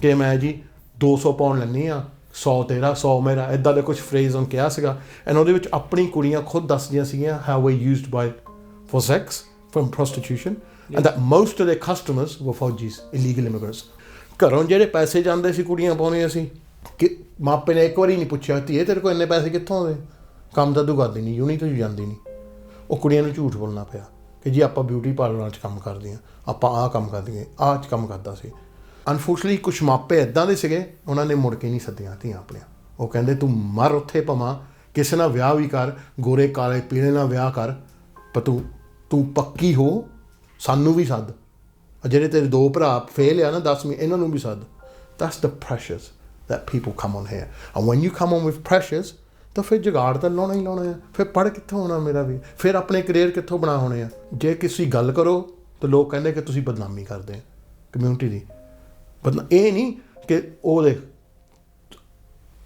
ਕਿ ਮੈਂ ਜੀ 200 ਪਾਉਂਡ ਲੈਂਦੀ ਆ, 100 ਤੇਰਾ 100 ਮੇਰਾ, ਇੱਦਾਂ ਦੇ ਕੁਛ ਫਰੇਜ਼ ਉਹਨੇ ਕਿਹਾ ਸੀਗਾ। ਐਂਡ ਉਹਦੇ ਵਿੱਚ ਆਪਣੀ ਕੁੜੀਆਂ ਖੁਦ ਦੱਸਦੀਆਂ ਸੀਗੀਆਂ how were used by for sex from prostitution and that most of their customers were Fauji's, illegal immigrants. ਘਰੋਂ ਜਿਹੜੇ ਪੈਸੇ ਜਾਂਦੇ ਸੀ ਕੁੜੀਆਂ ਪਾਉਂਦੀਆਂ ਸੀ, ਕਿ ਮਾਪੇ ਨੇ ਇੱਕ ਵਾਰੀ ਨਹੀਂ ਪੁੱਛਿਆ ਧੀਏ ਤੇਰੇ ਕੋਲ ਇੰਨੇ ਪੈਸੇ ਕਿੱਥੋਂ ਆਉਂਦੇ, ਕੰਮ ਤਾਂ ਤੂੰ ਕਰਦੀ ਨਹੀਂ, ਯੂਨੀ ਤੋਂ ਜਾਂਦੀ ਨਹੀਂ। ਉਹ ਕੁੜੀਆਂ ਨੂੰ ਝੂਠ ਬੋਲਣਾ ਪਿਆ ਕਿ ਜੀ ਆਪਾਂ ਬਿਊਟੀ ਪਾਰਲਰਾਂ 'ਚ ਕੰਮ ਕਰਦੀਆਂ, ਆਪਾਂ ਆਹ ਕੰਮ ਕਰਦੀਆਂ, ਆਹ 'ਚ ਕੰਮ ਕਰਦਾ ਸੀ। ਅਨਫੋਰਚੂਨੇਟਲੀ ਕੁਛ ਮਾਪੇ ਇੱਦਾਂ ਦੇ ਸੀਗੇ, ਉਹਨਾਂ ਨੇ ਮੁੜ ਕੇ ਨਹੀਂ ਸੱਦੀਆਂ ਧੀਆਂ ਆਪਣੀਆਂ। ਉਹ ਕਹਿੰਦੇ ਤੂੰ ਮਰ ਉੱਥੇ ਭਾਵਾਂ ਕਿਸੇ ਨਾਲ ਵਿਆਹ ਵੀ ਕਰ, ਗੋਰੇ ਕਾਲੇ ਪੀਲੇ ਨਾਲ ਵਿਆਹ ਕਰ, ਪਰ ਤੂੰ ਪੱਕੀ ਹੋ, ਸਾਨੂੰ ਵੀ ਸੱਦ। ਜਿਹੜੇ ਤੇਰੇ 2 ਭਰਾ ਫੇਲ ਆ ਨਾ 10ਵੀਂ, ਇਹਨਾਂ ਨੂੰ ਵੀ ਸੱਦ। That's the pressures that people come on here. And when you come on with pressures, ਤਾਂ ਫਿਰ ਜੁਗਾੜ ਤਾਂ ਲਾਉਣਾ ਹੀ ਲਾਉਣਾ ਆ। ਫਿਰ ਪੜ੍ਹ ਕਿੱਥੋਂ ਹੋਣਾ ਮੇਰਾ ਵੀ, ਫਿਰ ਆਪਣੇ ਕਰੀਅਰ ਕਿੱਥੋਂ ਬਣਾ ਹੋਣੇ ਆ। ਜੇ ਕਿਸੇ ਗੱਲ ਕਰੋ ਤਾਂ ਲੋਕ ਕਹਿੰਦੇ ਕਿ ਤੁਸੀਂ ਬਦਨਾਮੀ ਕਰਦੇ ਆ ਕਮਿਊਨਿਟੀ ਦੀ। ਇਹ ਨਹੀਂ ਕਿ ਉਹ ਦੇਖ,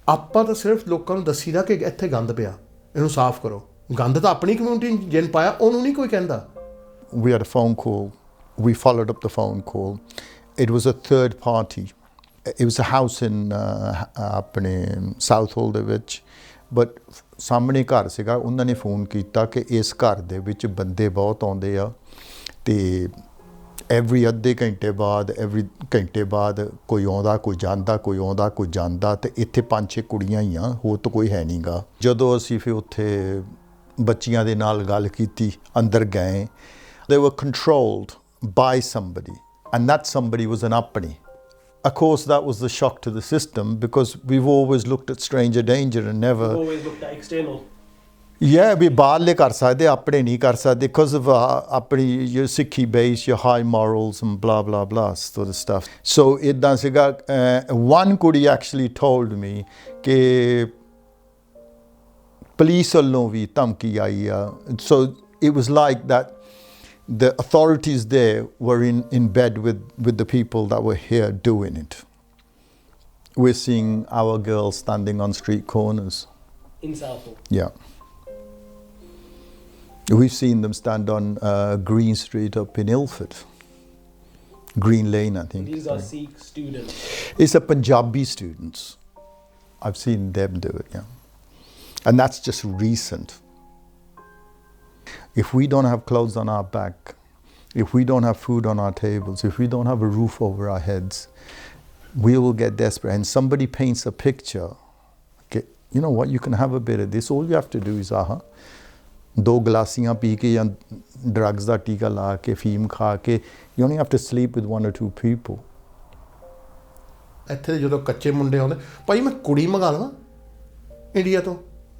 ਆਪਾਂ ਤਾਂ ਸਿਰਫ ਲੋਕਾਂ ਨੂੰ ਦੱਸੀਦਾ ਕਿ ਇੱਥੇ ਗੰਦ ਪਿਆ, ਇਹਨੂੰ ਸਾਫ਼ ਕਰੋ। ਗੰਦ ਤਾਂ ਆਪਣੀ ਕਮਿਊਨਿਟੀ ਜਿਨ ਪਾਇਆ ਉਹਨੂੰ ਨਹੀਂ ਕੋਈ ਕਹਿੰਦਾ। We had a phone call. We followed up the phone call. It was a third party. It was a house in ਆਪਣੇ South Hall ਦੇ ਵਿੱਚ, ਬਟ ਸਾਹਮਣੇ ਘਰ ਸੀਗਾ। ਉਹਨਾਂ ਨੇ ਫੋਨ ਕੀਤਾ ਕਿ ਇਸ ਘਰ ਦੇ ਵਿੱਚ ਬੰਦੇ ਬਹੁਤ ਆਉਂਦੇ ਆ ਤੇ ਐਵਰੀ ਅੱਧੇ ਘੰਟੇ ਬਾਅਦ ਕੋਈ ਆਉਂਦਾ ਕੋਈ ਜਾਂਦਾ ਤੇ ਇੱਥੇ 5-6 ਕੁੜੀਆਂ ਹੀ ਆ, ਹੋਰ ਤਾਂ ਕੋਈ ਹੈ ਨਹੀਂ ਗਾ। ਜਦੋਂ ਅਸੀਂ ਫਿਰ ਉੱਥੇ ਬੱਚੀਆਂ ਦੇ ਨਾਲ ਗੱਲ ਕੀਤੀ, ਅੰਦਰ ਗਏ, they were controlled by somebody, and that somebody was an apni. Of course, that was the shock to the system, because we've always looked at stranger danger and never... We've always looked at external. Yeah, we baale kar sakde, apne nahi kar sakde, because of apni your Sikhi base, your high morals and blah blah blah sort of stuff. So idda siga, one kudi actually told me ke police ਵੱਲੋਂ ਵੀ ਧਮਕੀ ਆਈ ਆ. So it was like that the authorities there were in bed with the people that were here doing it. We're seeing our girls standing on street corners. In Southall? Yeah. We've seen them stand on Green Street up in Ilford. Green Lane, I think. These are Sikh students? It's a Panjabi students. I've seen them do it, yeah. And that's just recent. If we don't have clothes on our back, if we don't have food on our tables, if we don't have a roof over our heads, we will get desperate. And somebody paints a picture, okay, you know what, you can have a bit of this. All you have to do is, do glasses pee ke ya drugs da tika la ke fim kha ke, you only have to sleep with 1 or 2 people. ਇੱਥੇ ਜਦੋਂ ਕੱਚੇ ਮੁੰਡੇ ਆਉਂਦੇ, ਭਾਈ ਮੈਂ ਕੁੜੀ ਮੰਗਾ ਲਵਾਂ India ਤੋਂ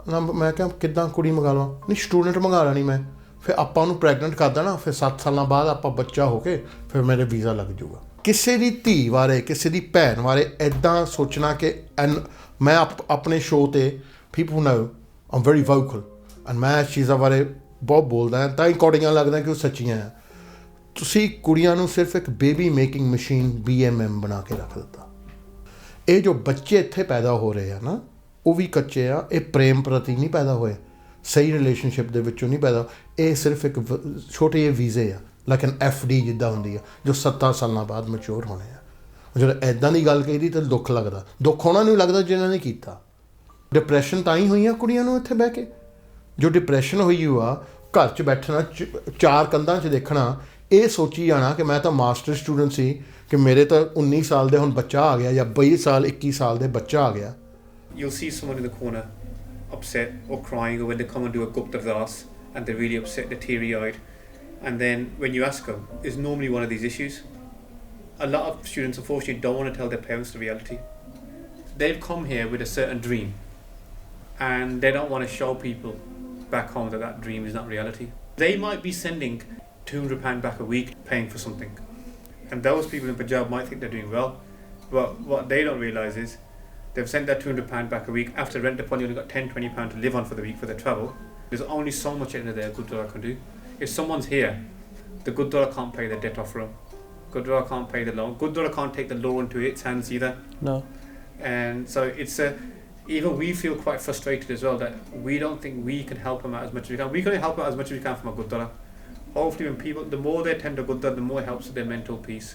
ਨਾ, ਮੈਂ ਕਿਹਾ ਕਿੱਦਾਂ ਕੁੜੀ ਮੰਗਾ ਲਵਾਂ, ਨਹੀਂ ਸਟੂਡੈਂਟ ਮੰਗਾ ਲੈਣੀ ਮੈਂ, ਫਿਰ ਆਪਾਂ ਉਹਨੂੰ ਪ੍ਰੈਗਨੈਂਟ ਕਰ ਦੇਣਾ, ਫਿਰ 7 ਸਾਲਾਂ ਬਾਅਦ ਆਪਾਂ ਬੱਚਾ ਹੋ ਕੇ ਫਿਰ ਮੇਰੇ ਵੀਜ਼ਾ ਲੱਗ ਜਾਊਗਾ। ਕਿਸੇ ਦੀ ਧੀ ਬਾਰੇ, ਕਿਸੇ ਦੀ ਭੈਣ ਬਾਰੇ ਇੱਦਾਂ ਸੋਚਣਾ ਕਿ ਮੈਂ ਆਪਣੇ ਸ਼ੋਅ 'ਤੇ people know I'm very vocal and ਮੈਂ ਇਸ ਚੀਜ਼ਾਂ ਬਾਰੇ ਬਹੁਤ ਬੋਲਦਾ, ਤਾਂ ਹੀ ਕੋਡੀਆਂ ਲੱਗਦਾ ਕਿ ਉਹ ਸੱਚੀਆਂ ਆ। ਤੁਸੀਂ ਕੁੜੀਆਂ ਨੂੰ ਸਿਰਫ ਇੱਕ ਬੇਬੀ ਮੇਕਿੰਗ ਮਸ਼ੀਨ BMM ਬਣਾ ਕੇ ਰੱਖ ਦਿੱਤਾ। ਇਹ ਜੋ ਬੱਚੇ ਇੱਥੇ ਪੈਦਾ ਹੋ ਰਹੇ ਆ ਨਾ, ਉਹ ਵੀ ਕੱਚੇ ਆ, ਇਹ ਪ੍ਰੇਮ ਪ੍ਰਤੀ ਨਹੀਂ ਪੈਦਾ ਹੋਏ, ਸਹੀ ਰਿਲੇਸ਼ਨਸ਼ਿਪ ਦੇ ਵਿੱਚੋਂ ਨਹੀਂ ਪੈਦਾ, ਇਹ ਸਿਰਫ ਇੱਕ ਛੋਟੇ ਜਿਹੇ ਵੀਜ਼ੇ ਆ, ਲਾਈਕ ਐਨ FD ਜਿੱਦਾਂ ਹੁੰਦੀ ਆ, ਜੋ 7 ਸਾਲਾਂ ਬਾਅਦ ਮੈਚੁਰ ਹੋਣੇ ਆ। ਜਦੋਂ ਇੱਦਾਂ ਦੀ ਗੱਲ ਕਹੀਦੀ ਤਾਂ ਦੁੱਖ ਲੱਗਦਾ। ਦੁੱਖ ਉਹਨਾਂ ਨੂੰ ਲੱਗਦਾ ਜਿਹਨਾਂ ਨੇ ਕੀਤਾ। ਡਿਪਰੈਸ਼ਨ ਤਾਂ ਹੀ ਹੋਈਆਂ ਕੁੜੀਆਂ ਨੂੰ ਇੱਥੇ ਬਹਿ ਕੇ, ਜੋ ਡਿਪਰੈਸ਼ਨ ਹੋਈ ਆ, ਘਰ 'ਚ ਬੈਠਣਾ, 4 ਕੰਧਾਂ 'ਚ ਦੇਖਣਾ, ਇਹ ਸੋਚੀ ਜਾਣਾ ਕਿ ਮੈਂ ਤਾਂ ਮਾਸਟਰ ਸਟੂਡੈਂਟ ਸੀ, ਕਿ ਮੇਰੇ ਤਾਂ 19 ਸਾਲ ਦੇ ਹੁਣ ਬੱਚਾ ਆ ਗਿਆ, ਜਾਂ 22 ਸਾਲ 21 ਸਾਲ ਦੇ ਬੱਚਾ ਆ ਗਿਆ। You'll see someone in the corner upset or crying, or when they come and do a guptardas and they're really upset, they're teary-eyed, and then when you ask them, it's normally one of these issues. A lot of students unfortunately don't want to tell their parents the reality. They've come here with a certain dream and they don't want to show people back home that that dream is not reality. They might be sending £200 back a week paying for something, and those people in Punjab might think they're doing well, but what they don't realise is they've sent that £200 back a week. After rent upon, you only got £10-20 to live on for the week for their travel. There's only so much in there Gurdwara can do. If someone's here, the Gurdwara can't pay the debt off for them. Gurdwara can't pay the loan. Gurdwara can't take the law into its hands either. No. And so it's even we feel quite frustrated as well that we don't think we can help them out as much as we can. We can help out as much as we can from a Gurdwara. Hopefully when people, the more they attend a Gurdwara, the more it helps with their mental peace.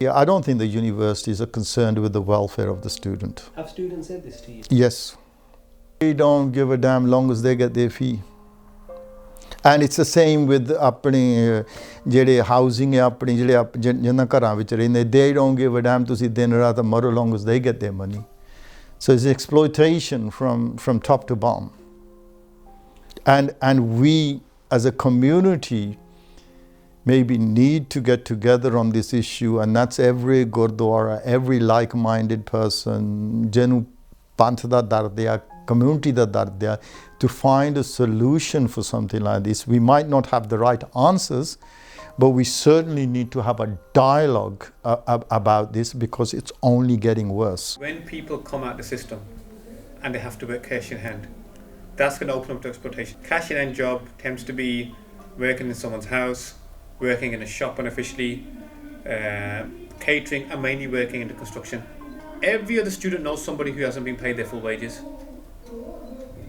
Yeah, I don't think the universities are concerned with the welfare of the student. Have students said this to you? Yes. They don't give a damn long as they get their fee. And it's the same with apni ਜਿਹੜੇ housing ਹੈ, ਆਪਣੀ ਜਿਹੜੇ ਜਿਹਨਾਂ ਘਰਾਂ ਵਿੱਚ ਰਹਿੰਦੇ, they don't give a damn ਤੁਸੀਂ ਦਿਨ ਰਾਤ ਮਰੋ long as they get their money. So it's exploitation from top to bottom. And we as a community maybe need to get together on this issue, and that's every Gurdwara, every like-minded person, jenu panth da dard ya, community da dard ya, to find a solution for something like this. We might not have the right answers, but we certainly need to have a dialogue about this, because it's only getting worse. When people come out the system and they have to work cash in hand, that's going to open up to exploitation. Cash in hand job tends to be working in someone's house, working in a shop unofficially, catering, and mainly working in the construction. Every other student knows somebody who hasn't been paid their full wages.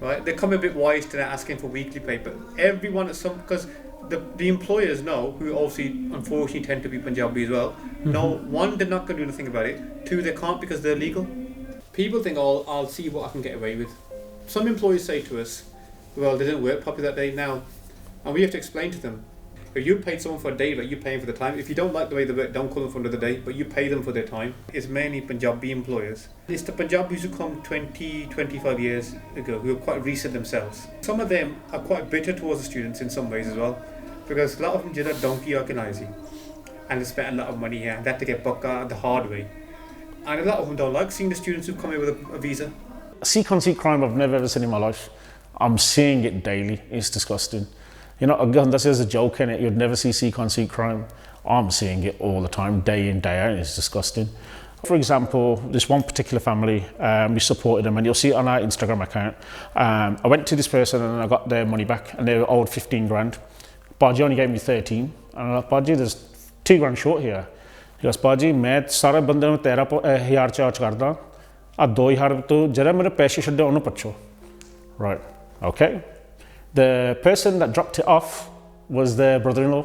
Right? They come a bit wise to that, asking for weekly pay, but everyone at some, because the employers know, who obviously unfortunately tend to be Panjabi as well, know, one, they're not going to do anything about it, two, they can't because they're legal. People think, oh, I'll see what I can get away with. Some employees say to us, well, they didn't work properly that day now, and we have to explain to them, If you paid someone for a day rate, you're paying for the time. If you don't like the way they work, don't call them for another day, but you pay them for their time. It's mainly Punjabi employers. It's the Punjabis who come 20, 25 years ago, who are quite recent themselves. Some of them are quite bitter towards the students in some ways as well, because a lot of them did a Dunki organising, and they spent a lot of money here, and they had to get Baka the hard way. And a lot of them don't like seeing the students who come here with a visa. Seek on seek crime I've never ever seen in my life. I'm seeing it daily. It's disgusting. You know, again, this is a joke in it. You'd never see seek on seek crime. I'm seeing it all the time, day in, day out. It's disgusting. For example, this one particular family, we supported them, and you'll see it on our Instagram account. I went to this person and I got their money back, and they were owed 15 grand. Paaji only gave me 13. And I'm like, Paaji, there's 2 grand short here. He goes, Paaji, मैं सारे बंदे में 13,000 charge करदा, आ 2,000 तो जरा मेरे पैसे छड्डे उन्हें पछो. Right, okay. The person that dropped it off was their brother-in-law.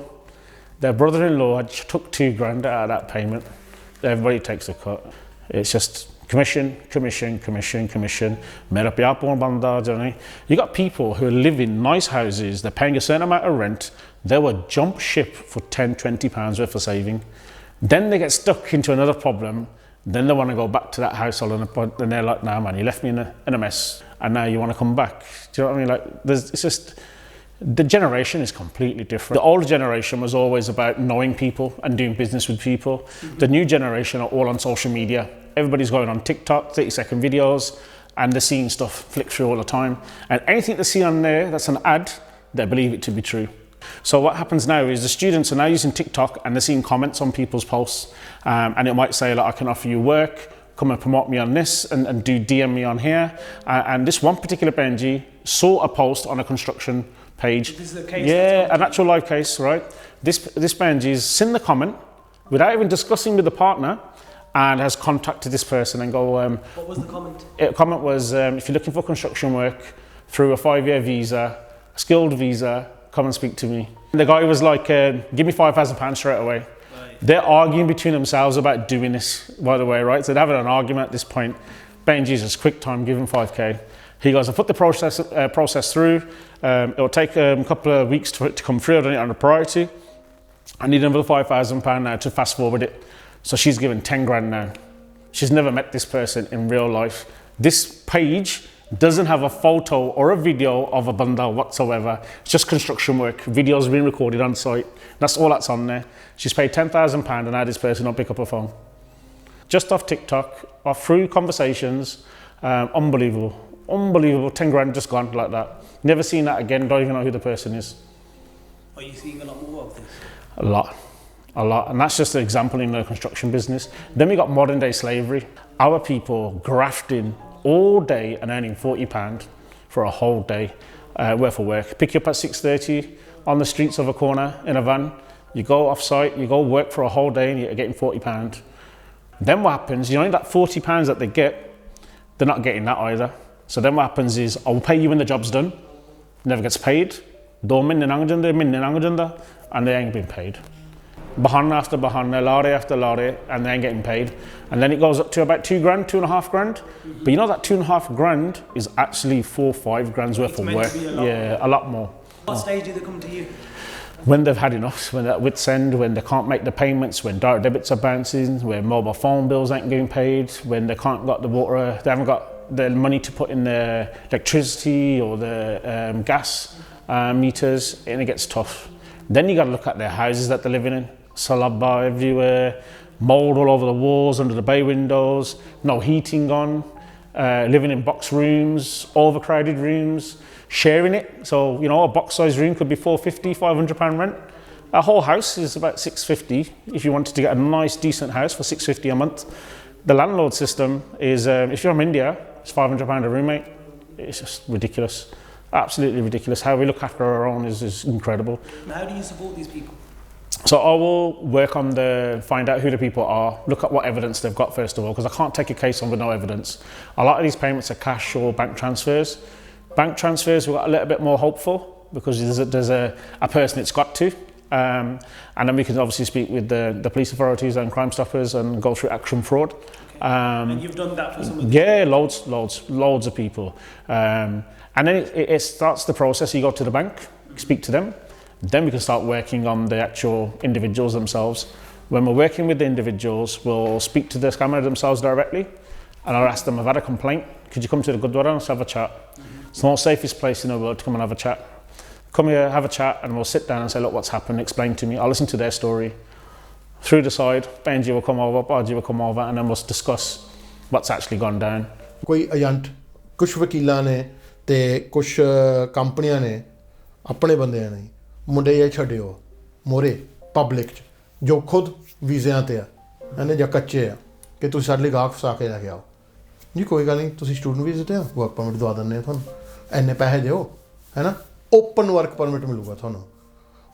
Their brother-in-law had took 2 grand out of that payment. Everybody takes a cut. It's just commission, commission, commission, commission. You got people who live in nice houses, they're paying a certain amount of rent, they will jump ship for 10, 20 pounds worth of saving. Then they get stuck into another problem. Then they want to go back to that household, and they're like, nah man, you left me in a mess, and now you want to come back. Do you know what I mean? Like, it's just, the generation is completely different. The older generation was always about knowing people and doing business with people. The new generation are all on social media. Everybody's going on TikTok, 30-second videos, and they're seeing stuff flick through all the time. And anything they see on there that's an ad, they believe it to be true. So what happens now is the students are now using TikTok, and they're seeing comments on people's posts, and it might say, like, I can offer you work, come and promote me on this, and do DM me on here. And this one particular Benji saw a post on a construction page. This is a case. Yeah, an actual live case, right? This Benji's seen the comment without even discussing with the partner, and has contacted this person and go, what was the comment? The comment was, if you're looking for construction work through a 5-year visa, a skilled visa, come and speak to me. The guy was like, give me £5,000 straight away. Right. They're arguing between themselves about doing this, by the way, right? So they're having an argument at this point. Benji's just quick time, give him 5k. He goes, I put the process through. It'll take a couple of weeks for it to come through. I don't need it on a priority. I need another £5,000 now to fast forward it. So she's given 10 grand now. She's never met this person in real life. This page doesn't have a photo or a video of a banda whatsoever. It's just construction work. Videos being recorded on site. That's all that's on there. She's paid £10,000 and now this person don't pick up her phone. Just off TikTok, off through conversations. Unbelievable. Unbelievable. 10 grand just gone like that. Never seen that again. Don't even know who the person is. Are you seeing a lot more of this? A lot. A lot. And that's just an example in the construction business. Then we got modern day slavery. Our people grafting all day and earning £40 for a whole day worth of work. Pick you up at 6:30 on the streets of a corner in a van. You go off site, you go work for a whole day and you're getting £40. Then what happens, you know that £40 that they get, they're not getting that either. So then what happens is, I'll pay you when the job's done. Never gets paid. And they ain't been paid. Bahana after bahana, lorry after lorry, and they ain't getting paid. And then it goes up to about 2 grand, 2.5 grand. But you know that 2.5 grand is actually 4 or 5 grand's worth of work. Yeah, a lot more. What stage do they come to you? When they've had enough, when they're at wit's end, when they can't make the payments, when direct debits are bouncing, when mobile phone bills ain't getting paid, when they can't got the water, they haven't got the money to put in their electricity or the gas meters, and it gets tough. Then you got to look at their houses that they're living in. Salaba everywhere, mould all over the walls, under the bay windows, no heating on, living in box rooms, overcrowded rooms, sharing it. So, you know, a box size room could be £450, £500 rent. A whole house is about £650 if you wanted to get a nice, decent house for £650 a month. The landlord system is, if you're from India, it's £500 a roommate. It's just ridiculous. Absolutely ridiculous. How we look after our own is incredible. And how do you support these people? So I will work on find out who the people are, look at what evidence they've got first of all, because I can't take a case on with no evidence. A lot of these payments are cash or bank transfers. Bank transfers, we've got a little bit more hopeful because there's a person it's got to. And then we can obviously speak with the police authorities and Crime Stoppers and go through action fraud. And you've done that for some of them? Yeah, loads of people. And then it starts the process. You go to the bank, speak to them. Then we can start working on the actual individuals themselves. When we're working with the individuals, we'll speak to the scammer themselves directly, and I'll ask them, I've had a complaint, could you come to the Gurdwara and let's have a chat? It's the most safest place in the world to come and have a chat. Come here, have a chat, and we'll sit down and say, look, what's happened, explain to me. I'll listen to their story. Through the side, Benji will come over, Paaji will come over, and then we'll discuss what's actually gone down. ਕੋਈ agent, ਕੁਛ ਵਕੀਲਾਂ ਨੇ ਤੇ ਕੁਛ ਕੰਪਨੀਆਂ ਨੇ ਆਪਣੇ ਬੰਦਿਆਂ ਨੇ ਮੁੰਡੇ ਇਹ ਛੱਡਿਓ ਮੋਰੇ ਪਬਲਿਕ 'ਚ ਜੋ ਖੁਦ ਵੀਜ਼ਿਆਂ ਤੇ ਆ ਇਹਨੇ ਜਾਂ ਕੱਚੇ ਆ ਕਿ ਤੁਸੀਂ ਸਾਡੇ ਲਈ ਗਾਹਕ ਫਸਾ ਕੇ ਲੈ ਕੇ ਆਓ ਜੀ ਕੋਈ ਗੱਲ ਨਹੀਂ ਤੁਸੀਂ ਸਟੂਡੈਂਟ ਵੀਜ਼ੇ ਤੇ ਆ ਵਰਕ ਪਰਮਿਟ ਦਵਾ ਦਿੰਦੇ ਆ ਤੁਹਾਨੂੰ ਇੰਨੇ ਪੈਸੇ ਦਿਓ ਹੈ ਨਾ ਓਪਨ ਵਰਕ ਪਰਮਿਟ ਮਿਲੂਗਾ ਤੁਹਾਨੂੰ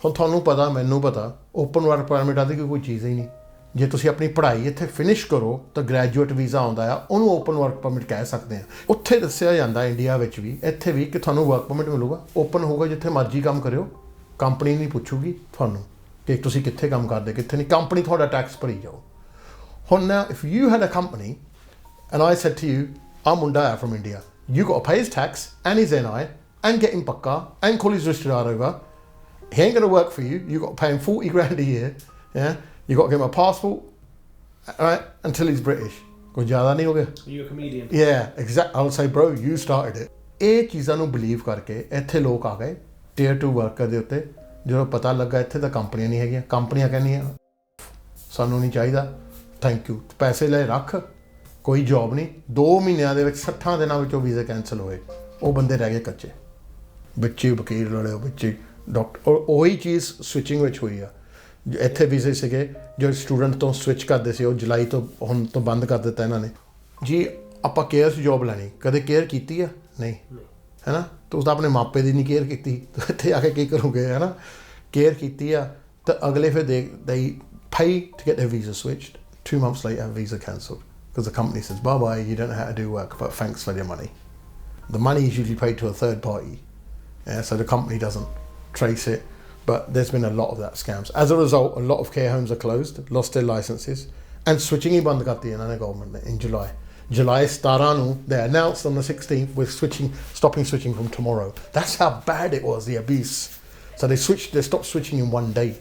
ਹੁਣ ਤੁਹਾਨੂੰ ਪਤਾ ਮੈਨੂੰ ਪਤਾ ਓਪਨ ਵਰਕ ਪਰਮਿਟ ਆਦਿ ਕੋਈ ਚੀਜ਼ ਹੀ ਨਹੀਂ ਜੇ ਤੁਸੀਂ ਆਪਣੀ ਪੜ੍ਹਾਈ ਇੱਥੇ ਫਿਨਿਸ਼ ਕਰੋ ਤਾਂ ਗ੍ਰੈਜੂਏਟ ਵੀਜ਼ਾ ਆਉਂਦਾ ਆ ਉਹਨੂੰ ਓਪਨ ਵਰਕ ਪਰਮਿਟ ਕਹਿ ਸਕਦੇ ਆ ਉੱਥੇ ਦੱਸਿਆ ਜਾਂਦਾ ਇੰਡੀਆ ਵਿੱਚ ਵੀ ਇੱਥੇ ਵੀ ਕਿ ਤੁਹਾਨੂੰ ਵਰਕ ਪਰਮਿਟ ਮਿਲੂਗਾ ਓਪਨ ਹੋਊਗਾ ਜਿੱਥੇ ਮਰਜ਼ੀ ਕੰਮ ਕਰਿਓ ਕੰਪਨੀ ਨਹੀਂ ਪੁੱਛੂਗੀ ਤੁਹਾਨੂੰ ਕਿ ਤੁਸੀਂ ਕਿੱਥੇ ਕੰਮ ਕਰਦੇ ਕਿੱਥੇ ਨਹੀਂ ਕੰਪਨੀ ਤੁਹਾਡਾ ਟੈਕਸ ਭਰੀ ਜਾਓ ਹੁਣ ਨਾ if you had a company and I said to you ਆ ਮੁੰਡਾ ਆ firm India you got pay his tax and his NI and get him pakka and call his rishtar over. He ain't going to work for you. You got to pay him 40 grand a year. Yeah, you got to give him a passport, right? Until he's British. Koi zyada nahi ho gaya. You're a comedian. Yeah, exactly. I'll say, bro, you started it. ਇਹ ਚੀਜ਼ਾਂ ਨੂੰ believe ਕਰਕੇ ਇੱਥੇ ਲੋਕ ਆ ਗਏ tier 2 worker ਦੇ ਉੱਤੇ ਜਦੋਂ ਪਤਾ ਲੱਗਾ ਇੱਥੇ ਤਾਂ ਕੰਪਨੀਆਂ ਨਹੀਂ ਹੈਗੀਆਂ ਕੰਪਨੀਆਂ ਕਹਿੰਦੀਆਂ ਸਾਨੂੰ ਨਹੀਂ ਚਾਹੀਦਾ ਥੈਂਕ ਯੂ ਪੈਸੇ ਲੈ ਰੱਖ ਕੋਈ ਜੌਬ ਨਹੀਂ 2 ਮਹੀਨਿਆਂ ਦੇ ਵਿੱਚ 60 ਦਿਨਾਂ ਵਿੱਚੋਂ ਵੀਜ਼ੇ ਕੈਂਸਲ ਹੋਏ ਉਹ ਬੰਦੇ ਰਹਿ ਗਏ ਕੱਚੇ ਬੱਚੇ ਵਕੀਲ ਲੜੇ ਬੱਚੇ ਡਾਕਟਰ ਉਹੀ ਚੀਜ਼ ਸਵਿਚਿੰਗ ਵਿੱਚ ਹੋਈ ਆ ਇੱਥੇ ਵੀਜ਼ੇ ਸੀਗੇ ਜੋ ਸਟੂਡੈਂਟ ਤੋਂ ਸਵਿਚ ਕਰਦੇ ਸੀ ਉਹ ਜੁਲਾਈ ਤੋਂ ਹੁਣ ਤੋਂ ਬੰਦ ਕਰ ਦਿੱਤਾ ਇਹਨਾਂ ਨੇ ਜੀ ਆਪਾਂ ਕੇਅਰ 'ਚ ਜੋਬ ਲੈਣੀ ਕਦੇ ਕੇਅਰ ਕੀਤੀ ਆ ਨਹੀਂ ਹੈ ਨਾ ਤੁਸੀਂ ਤਾਂ ਆਪਣੇ ਮਾਪੇ ਦੀ ਨਹੀਂ ਕੇਅਰ ਕੀਤੀ ਇੱਥੇ ਆ ਕੇ ਕੀ ਕਰੋਗੇ ਹੈ ਨਾ ਕੇਅਰ ਕੀਤੀ ਆ ਤਾਂ ਅਗਲੇ ਫਿਰ they pay to get their visa switched 2 months later visa cancelled because the company says bye bye you don't know how to do work but thanks for your money the money is usually paid to a third party so the company doesn't trace it but there's been a lot of that scams as a result a lot of care homes are closed lost their licenses and switching hi band karti ਇਹਨਾਂ ਨੇ government ਨੇ in July 17 ਨੂੰ they announced on the 16th we're stopping switching from tomorrow that's how bad it was the abuse so they stopped switching in one day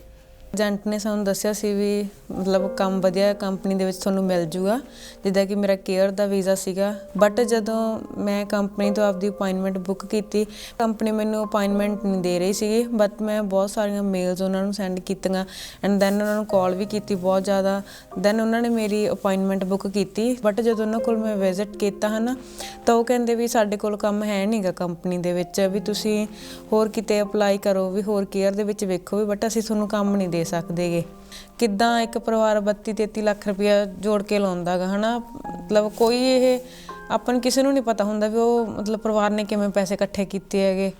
agent ਨੇ ਸਾਨੂੰ ਦੱਸਿਆ ਸੀ ਵੀ ਮਤਲਬ ਕੰਮ ਵਧੀਆ ਕੰਪਨੀ ਦੇ ਵਿੱਚ ਤੁਹਾਨੂੰ ਮਿਲ ਜੂਗਾ ਜਿੱਦਾਂ ਕਿ ਮੇਰਾ ਕੇਅਰ ਦਾ ਵੀਜ਼ਾ ਸੀਗਾ ਬਟ ਜਦੋਂ ਮੈਂ ਕੰਪਨੀ ਤੋਂ ਆਪਦੀ ਅਪਾਇੰਟਮੈਂਟ ਬੁੱਕ ਕੀਤੀ ਕੰਪਨੀ ਮੈਨੂੰ ਅਪਾਇੰਟਮੈਂਟ ਨਹੀਂ ਦੇ ਰਹੀ ਸੀਗੀ ਬਟ ਮੈਂ ਬਹੁਤ ਸਾਰੀਆਂ ਮੇਲਸ ਉਹਨਾਂ ਨੂੰ ਸੈਂਡ ਕੀਤੀਆਂ ਐਂਡ ਦੈਨ ਉਹਨਾਂ ਨੂੰ ਕਾਲ ਵੀ ਕੀਤੀ ਬਹੁਤ ਜ਼ਿਆਦਾ ਦੈਨ ਉਹਨਾਂ ਨੇ ਮੇਰੀ ਅਪਾਇੰਟਮੈਂਟ ਬੁੱਕ ਕੀਤੀ ਬਟ ਜਦੋਂ ਉਹਨਾਂ ਕੋਲ ਮੈਂ ਵਿਜ਼ਿਟ ਕੀਤਾ ਹੈ ਨਾ ਤਾਂ ਉਹ ਕਹਿੰਦੇ ਵੀ ਸਾਡੇ ਕੋਲ ਕੰਮ ਹੈ ਨਹੀਂ ਗਾ ਕੰਪਨੀ ਦੇ ਵਿੱਚ ਵੀ ਤੁਸੀਂ ਹੋਰ ਕਿਤੇ ਅਪਲਾਈ ਕਰੋ ਵੀ ਹੋਰ ਕੇਅਰ ਦੇ ਵਿੱਚ ਵੇਖੋ ਵੀ ਬਟ ਅਸੀਂ ਤੁਹਾਨੂੰ ਕੰਮ ਨਹੀਂ ਦੇ ਸਕਦੇ ਗੇ ਕਿੱਦਾਂ ਇੱਕ ਪਰਿਵਾਰ 32-33 ਲੱਖ ਰੁਪਇਆ ਜੋੜ ਕੇ ਲਾਉਂਦਾ ਗਾ ਹੈ ਨਾ ਮਤਲਬ ਕੋਈ ਇਹ ਆਪਾਂ ਨੂੰ ਕਿਸੇ ਨੂੰ ਨਹੀਂ ਪਤਾ ਹੁੰਦਾ ਵੀ ਉਹ ਮਤਲਬ ਪਰਿਵਾਰ ਨੇ ਕਿਵੇਂ ਪੈਸੇ ਇਕੱਠੇ ਕੀਤੇ ਹੈਗੇ